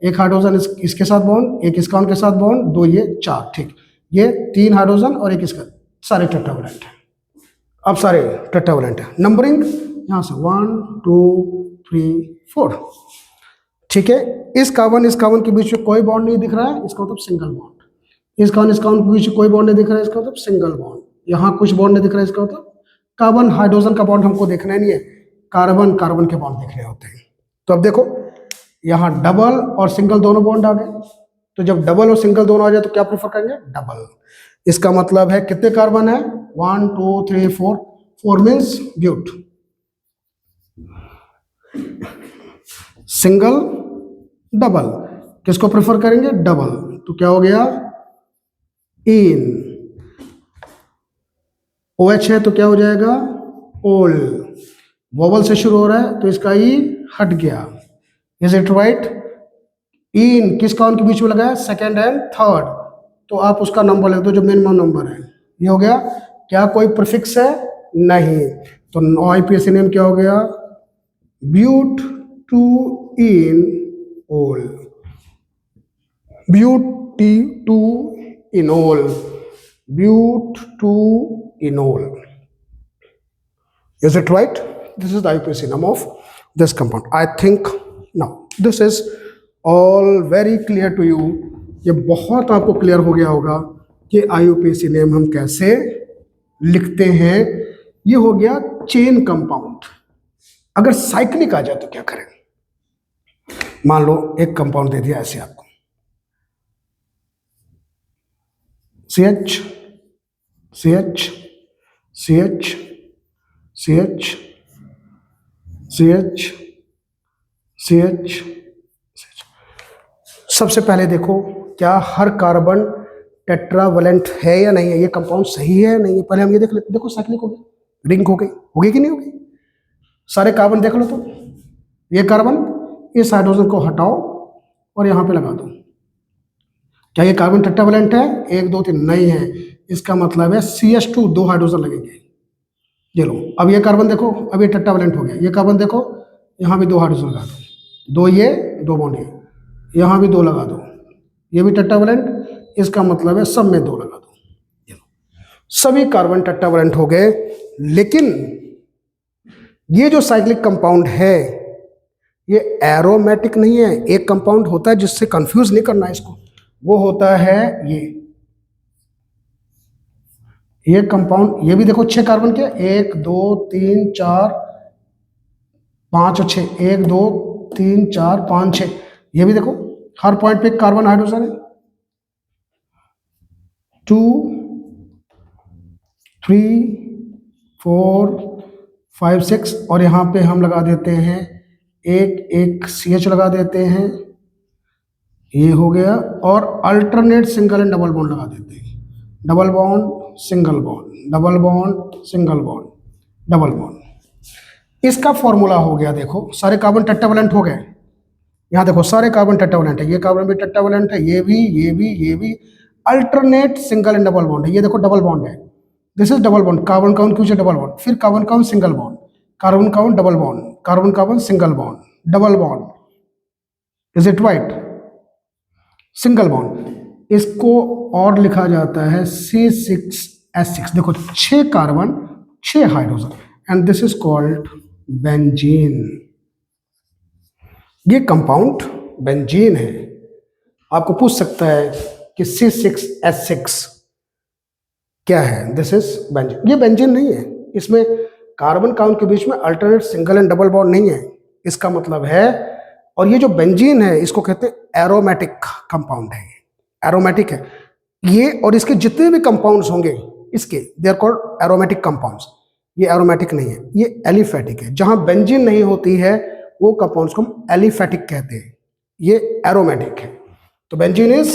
एक हाइड्रोजन इसके साथ बॉन्ड, एक इस कार्बन के साथ बॉन्ड, दो ये, चार। ठीक, ये तीन हाइड्रोजन और एक इसका, सारे टेट्रावैलेंट है। अब सारे टेट्रावैलेंट है। नंबरिंग यहाँ से 1 2 3 4। ठीक है, इस कार्बन के बीच में कोई बॉन्ड नहीं दिख रहा है, इसका मतलब सिंगल बॉन्ड। इस कार्बन के बीच में कोई बॉन्ड नहीं दिख रहा है, इसका मतलब सिंगल बॉन्ड। यहाँ कुछ बॉन्ड नहीं दिख रहा है, इसका मतलब कार्बन हाइड्रोजन का बॉन्ड हमको देखना नहीं है, कार्बन कार्बन के बॉन्ड देखने होते हैं। तो अब देखो, यहाँ डबल और सिंगल दोनों बॉन्ड आ गए। तो जब डबल और सिंगल दोनों आ जाए तो क्या प्रेफर करेंगे? डबल। इसका मतलब है कितने कार्बन है? 1 2 3 4। 4 मीन्स ब्यूट। सिंगल डबल, किसको प्रेफर करेंगे? डबल। तो क्या हो गया? इन। OH है तो क्या हो जाएगा? ओल। वोवल से शुरू हो रहा है तो इसका ई हट गया। Is it right? इन किस कार्बन के बीच में लगाया? सेकेंड एंड थर्ड, तो आप उसका नंबर लिख दो जो मिनिमम नंबर है। ये हो गया। क्या कोई प्रीफिक्स है? नहीं। तो IUPAC नेम क्या हो गया? ब्यूट two ene ol. But two enol. But two enol. Is it right? This is the IUPAC name of this compound. I think now this is all very clear to you. ये बहुत आपको clear हो गया होगा कि IUPAC name हम कैसे लिखते हैं। ये हो गया चेन कंपाउंड। अगर साइक्लिक आ जाए तो क्या करें? मान लो एक कंपाउंड दे दिया ऐसे आपको, CH CH CH CH CH CH। सबसे पहले देखो क्या हर कार्बन टेट्रावैलेंट है या नहीं है, ये कंपाउंड सही है या नहीं है, पहले हम ये देख लेते। देखो साइक्लिक हो गई, रिंग हो गई कि नहीं हो गई? सारे कार्बन देख लो। तो ये कार्बन, इस हाइड्रोजन को हटाओ और यहाँ पे लगा दो। क्या ये कार्बन टेट्रावैलेंट है? 1 2 3 नहीं है। इसका मतलब है CH2 दो हाइड्रोजन लगेंगे। ये लो, अब ये कार्बन देखो, अब ये टेट्रावैलेंट हो गया। ये कार्बन देखो, यहाँ भी दो हाइड्रोजन लगा दो, दो ये दो बॉन्ड ये, यहाँ भी दो लगा दो, ये भी टेट्रावैलेंट। इसका मतलब है सब में दो लगा दो। ये लो, सभी कार्बन टेट्रावैलेंट हो गए। लेकिन ये जो साइक्लिक कंपाउंड है ये एरोमेटिक नहीं है। एक कंपाउंड होता है जिससे कंफ्यूज नहीं करना है इसको, वो होता है ये कंपाउंड। ये भी देखो 6 कार्बन के, 1 2 3 4 5 और 6, 1 2 3 4 5 6। ये भी देखो हर पॉइंट पे एक कार्बन हाइड्रोजन है। 2 3 4 5 6 और यहाँ पे हम लगा देते हैं एक CH लगा देते हैं, ये हो गया। और alternate single and double bond लगा देते हैं। Double bond single bond, double bond single bond, double bond. इसका फॉर्मूला हो गया। देखो सारे कार्बन टेट्रावैलेंट हो गए। यहाँ देखो सारे कार्बन टेट्रावैलेंट है, ये कार्बन भी टेट्रावैलेंट है, ये भी ये भी ये भी। Alternate single and double bond है। ये देखो डबल बॉन्ड है, this is double bond. Carbon count क्यों डबल बॉन्ड, फिर carbon count single bond, carbon count double bond, carbon count single bond, double bond. Is it right? Single bond. इसको और लिखा जाता है C6H6। देखो 6 carbon 6 hydrogen, and this is called benzene. ये compound benzene है। आपको पूछ सकता है कि C6H6 क्या है? This is benzene. ये बेंजीन नहीं है, इसमें कार्बन काउंट के बीच में alternate single and double bond नहीं है। इसका मतलब है और ये जो बेंजीन है इसको कहते हैं एरोमेटिक कंपाउंड है, एरोमेटिक है ये, और इसके जितने भी कंपाउंड्स होंगे इसके they are called aromatic compounds. ये एरोमेटिक नहीं है, ये एलिफेटिक है। जहां बेंजीन नहीं होती है वो कंपाउंड्स को हम एलिफेटिक कहते हैं, ये एरोमेटिक है। तो benzene is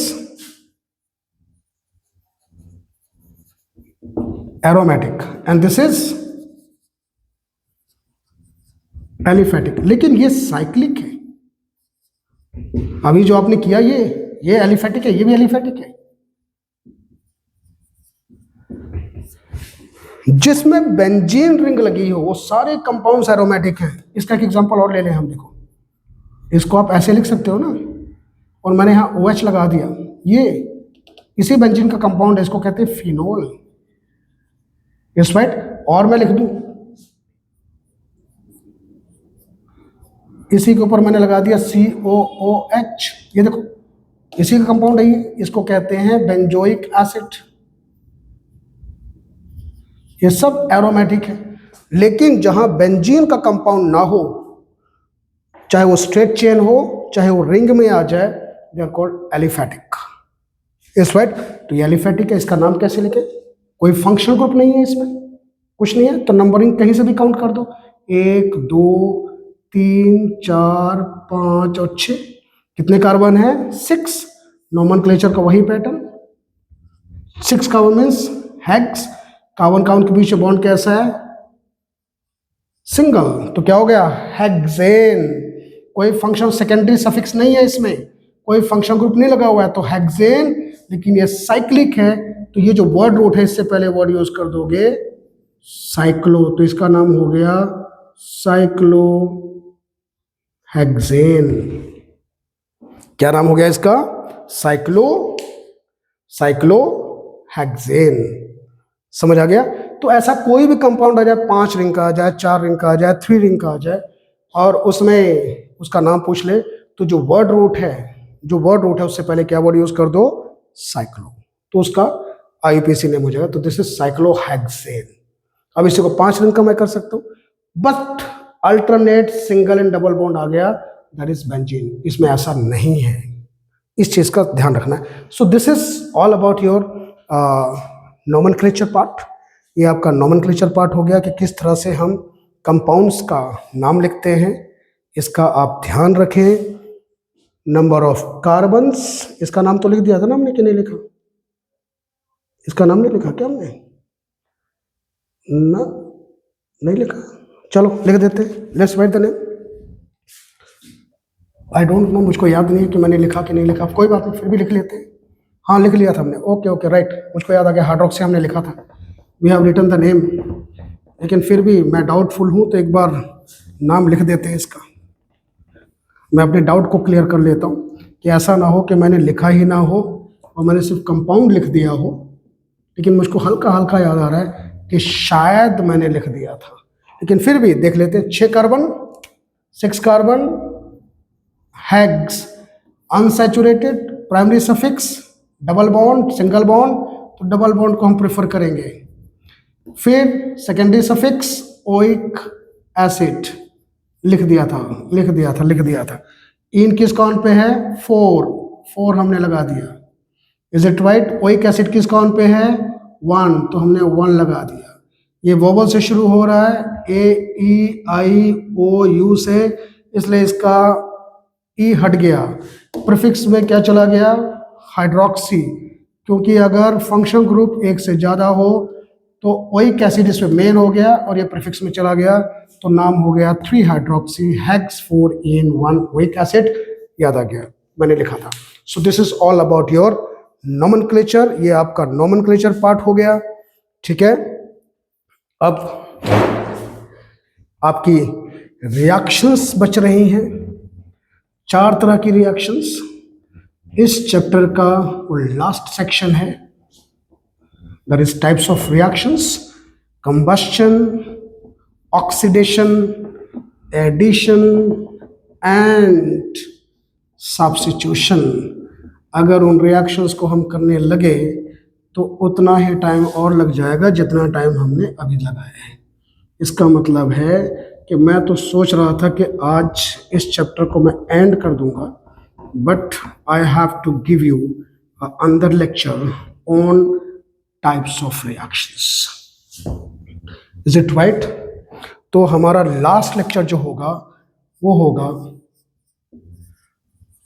aromatic and this is aliphatic, लेकिन ये साइक्लिक है। अभी जो आपने किया ये एलिफेटिक है, ये भी एलिफेटिक है। जिसमें बेंजीन रिंग लगी हो वो सारे कंपाउंड्स एरोमेटिक हैं। इसका एक एग्जांपल और ले लें हम, देखो इसको आप ऐसे लिख सकते हो ना, और मैंने यहाँ OH लगा दिया, ये इसी बेंजीन का कंपाउंड है, इसको कहते हैं फिनोल, इस राइट। और मैं लिख दूं, इसी के ऊपर मैंने लगा दिया COOH, ये देखो इसी का कंपाउंड है ये, इसको कहते हैं बेंजोइक एसिड। ये सब एरोमेटिक है। लेकिन जहां बेंजीन का कंपाउंड ना हो, चाहे वो स्ट्रेट चेन हो चाहे वो रिंग में आ जाए, दे आर कॉल्ड एलिफेटिक, इस राइट। तो ये एलिफेटिक है, इसका नाम कैसे लिखे? कोई फंक्शनल ग्रुप नहीं है इसमें, कुछ नहीं है, तो नंबरिंग कहीं से भी काउंट कर दो, 1 2 3 4 5 और 6। कितने कार्बन है? 6। नोमेनक्लेचर का वही pattern, 6 carbon means hex. Carbon carbon के बीच में बॉन्ड कैसा है? सिंगल, तो क्या हो गया? हेक्सेन। कोई फंक्शन सेकेंडरी सफिक्स नहीं है इसमें, कोई फंक्शन ग्रुप नहीं लगा हुआ है, तो हेक्सेन। लेकिन ये साइक्लिक है, तो ये जो वर्ड रूट है इससे पहले वर्ड यूज कर दोगे साइक्लो, तो इसका नाम हो गया साइक्लो हेक्सेन। क्या नाम हो गया इसका? Cyclo hexane. समझ आ गया? तो ऐसा कोई भी कंपाउंड आ जाए, 5 रिंग का आ जाए, 4 रिंग का आ जाए, 3 रिंग का आ जाए, और उसमें उसका नाम पूछ ले, तो जो वर्ड रूट है उससे पहले क्या वर्ड यूज कर दो? साइक्लो, तो उसका IUPAC नेम हो जाएगा। तो दिस इज साइक्लोहेक्सेन। अब इसी को 5 रिंग का मैं कर सकता हूँ, but alternate single and double bond आ गया, दैट इज बेंजीन। इसमें ऐसा नहीं है, इस चीज का ध्यान रखना है। So this is all about your nomenclature part. ये आपका नोमेनक्लेचर पार्ट हो गया कि किस तरह से हम कंपाउंड्स का नाम लिखते हैं, इसका आप ध्यान रखें। नंबर ऑफ कार्बन्स, इसका नाम तो लिख दिया था ना हमने कि नहीं लिखा? इसका नाम नहीं लिखा क्या हमने? ना, नहीं लिखा। चलो लिख देते हैं, let's write the name. I don't know, मुझको याद नहीं है कि मैंने लिखा कि नहीं लिखा, कोई बात नहीं, फिर भी लिख लेते हैं। हाँ लिख लिया था हमने, ओके राइट, मुझको याद आ गया, हाइड्रोक्सी हमने लिखा था, we have written the name. लेकिन फिर भी मैं डाउटफुल हूँ, तो एक बार नाम लिख देते हैं इसका। मैं अपने डाउट को क्लियर कर लेता हूँ कि ऐसा ना हो कि मैंने लिखा ही ना हो और मैंने सिर्फ कंपाउंड लिख दिया हो, लेकिन मुझको हल्का हल्का याद आ रहा है कि शायद मैंने लिख दिया था। लेकिन फिर भी देख लेते हैं। 6 carbon, 6 carbon, hex, unsaturated, primary suffix, double bond, single bond, तो डबल बॉन्ड को हम प्रेफर करेंगे। फिर सेकेंडरी सफिक्स, ओइक एसिड, लिख दिया था। इन किस काउंट पे है? 4 हमने लगा दिया। Is it right? Oic acid किस काउंट पे है? 1, तो हमने 1 लगा दिया। ये वोवल से शुरू हो रहा है, AEIOU से, इसलिए इसका E हट गया। प्रीफिक्स में क्या चला गया? हाइड्रोक्सी, क्योंकि अगर फंक्शन ग्रुप 1 से ज़्यादा हो तो ओइक एसिड इसमें मेन हो गया और ये प्रीफिक्स में चला गया, तो नाम हो गया 3 hydroxy hex 4-in-1 oic acid. याद आ गया, मैंने लिखा था। So this is all about your nomenclature. ये आपका नोमेनक्लेचर पार्ट हो गया, ठीक है। अब आपकी रिएक्शंस बच रही हैं, 4 तरह की रिएक्शंस। इस चैप्टर का वो लास्ट सेक्शन है, that is types of reactions, combustion, oxidation, addition and substitution. अगर उन रिएक्शंस को हम करने लगे तो उतना ही टाइम और लग जाएगा जितना टाइम हमने अभी लगाया है। इसका मतलब है कि मैं तो सोच रहा था कि आज इस चैप्टर को मैं एंड कर दूंगा, but I have to give you another lecture on types of reactions. Is it right? तो हमारा लास्ट लेक्चर जो होगा वो होगा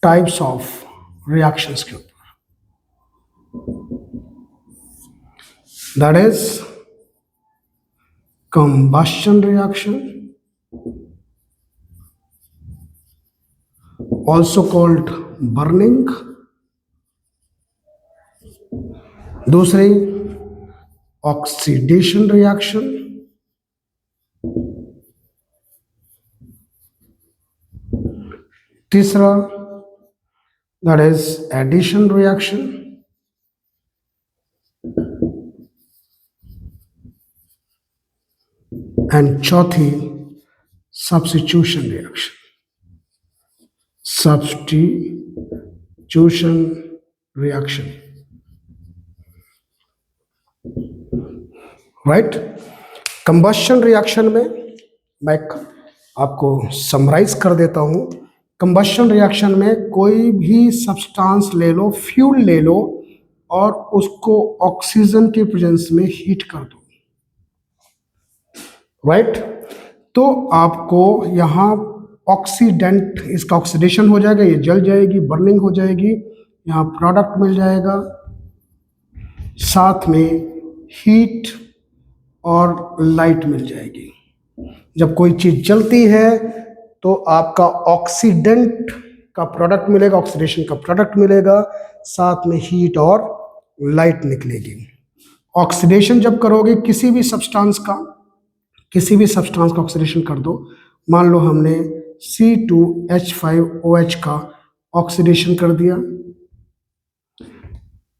टाइप्स ऑफ रिएक्शंस के ऊपर, that is combustion reaction, also called burning. दूसरी ऑक्सीडेशन रिएक्शन, तीसरा that is addition reaction, and चौथी substitution reaction, substitution reaction, right. Combustion reaction में मैं आपको समराइज कर देता हूं। कंबशन रिएक्शन में कोई भी सब्सटेंस ले लो, फ्यूल ले लो और उसको ऑक्सीजन के प्रेजेंस में हीट कर दो, राइट। तो आपको यहाँ ऑक्सीडेंट, इसका ऑक्सीडेशन हो जाएगा, ये जल जाएगी, बर्निंग हो जाएगी, यहाँ प्रोडक्ट मिल जाएगा, साथ में हीट और लाइट मिल जाएगी। जब कोई चीज जलती है तो आपका ऑक्सीडेंट का प्रोडक्ट मिलेगा, ऑक्सीडेशन का प्रोडक्ट मिलेगा, साथ में हीट और लाइट निकलेगी। ऑक्सीडेशन जब करोगे किसी भी सब्सटेंस का ऑक्सीडेशन कर दो, मान लो हमने C2H5OH का ऑक्सीडेशन कर दिया,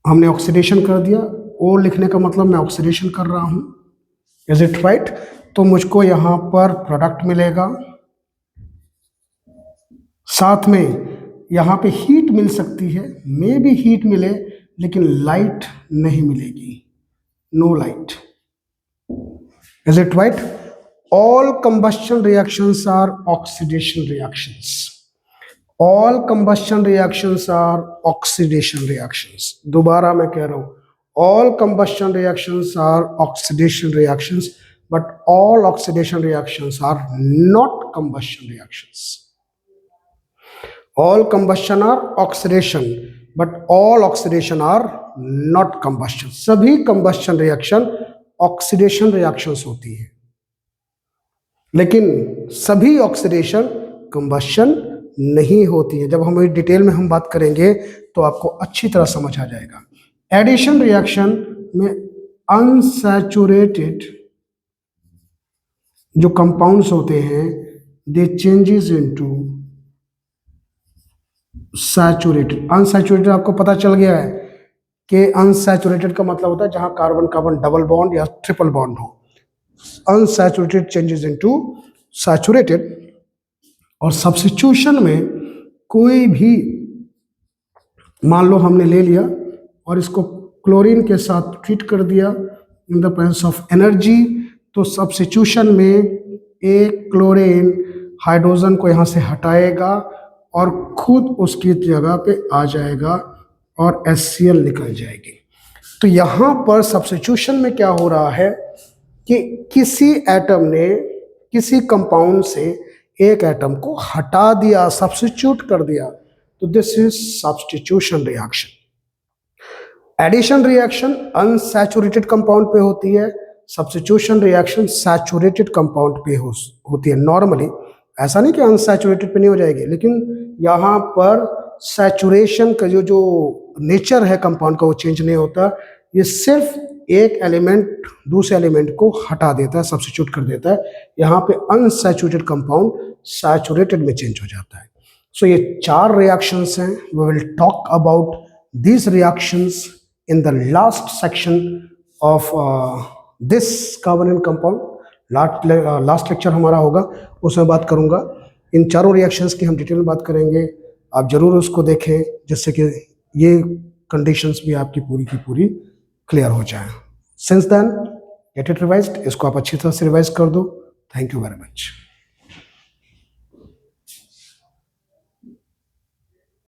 हमने ऑक्सीडेशन कर दिया, ओ लिखने का मतलब मैं ऑक्सीडेशन कर रहा हूं, इज इट राइट। तो मुझको यहां पर प्रोडक्ट मिलेगा, साथ में यहां पे हीट मिल सकती है, मे भी हीट मिले लेकिन लाइट नहीं मिलेगी, no light, is it right. All combustion reactions are oxidation reactions, all combustion reactions are oxidation reactions. दोबारा मैं कह रहा हूं, all combustion reactions are oxidation reactions, but all oxidation reactions are not combustion reactions. All combustion are oxidation, but all oxidation are not combustion. सभी combustion reaction oxidation reactions होती है, लेकिन सभी oxidation combustion नहीं होती है। जब हम डिटेल में हम बात करेंगे तो आपको अच्छी तरह समझ आ जाएगा। एडिशन रिएक्शन में अनसैचुरेटेड जो कंपाउंड्स होते हैं दे चेंजेस इनटू सैचुरेटेड। अनसैचुरेटेड आपको पता चल गया है कि अनसैचुरेटेड का मतलब होता है जहां कार्बन कार्बन डबल बॉन्ड या ट्रिपल बॉन्ड हो। Unsaturated changes into saturated. और सब्स्टिट्यूशन में कोई भी, मान लो हमने ले लिया और इसको क्लोरीन के साथ ट्रीट कर दिया in the presence of energy, तो सब्स्टिट्यूशन में एक क्लोरीन हाइड्रोजन को यहाँ से हटाएगा और खुद उसकी जगह पे आ जाएगा और HCl निकल जाएगी। तो यहाँ पर सब्स्टिट्यूशन में क्या हो रहा है कि किसी एटम ने किसी कंपाउंड से एक एटम को हटा दिया, सब्स्टिट्यूट कर दिया, तो this is substitution reaction. Addition reaction unsaturated compound पे होती है, सब्स्टिट्यूशन रिएक्शन सैचुरेटेड कंपाउंड पे होती है। नॉर्मली ऐसा नहीं कि अनसैचुरेटेड पे नहीं हो जाएगी, लेकिन यहाँ पर सैचुरेशन का जो नेचर है कंपाउंड का वो चेंज नहीं होता। ये सिर्फ एक एलिमेंट दूसरे एलिमेंट को हटा देता है, सब्स्टिट्यूट कर देता है। यहाँ पे अनसैचुरेटेड कंपाउंड सैचुरेटेड में चेंज हो जाता है। सो ये 4 रिएक्शंस हैं। We will talk about these reactions in the last section of this covalent compound. Last lecture हमारा होगा, उसमें बात करूंगा। इन चारों रिएक्शंस की हम डिटेल में बात करेंगे, आप जरूर उसको देखें जिससे कि ये कंडीशंस भी आपकी पूरी की पूरी क्लियर हो जाए। Since then get it revised, इसको आप अच्छी तरह से रिवाइज कर दो। Thank you very much.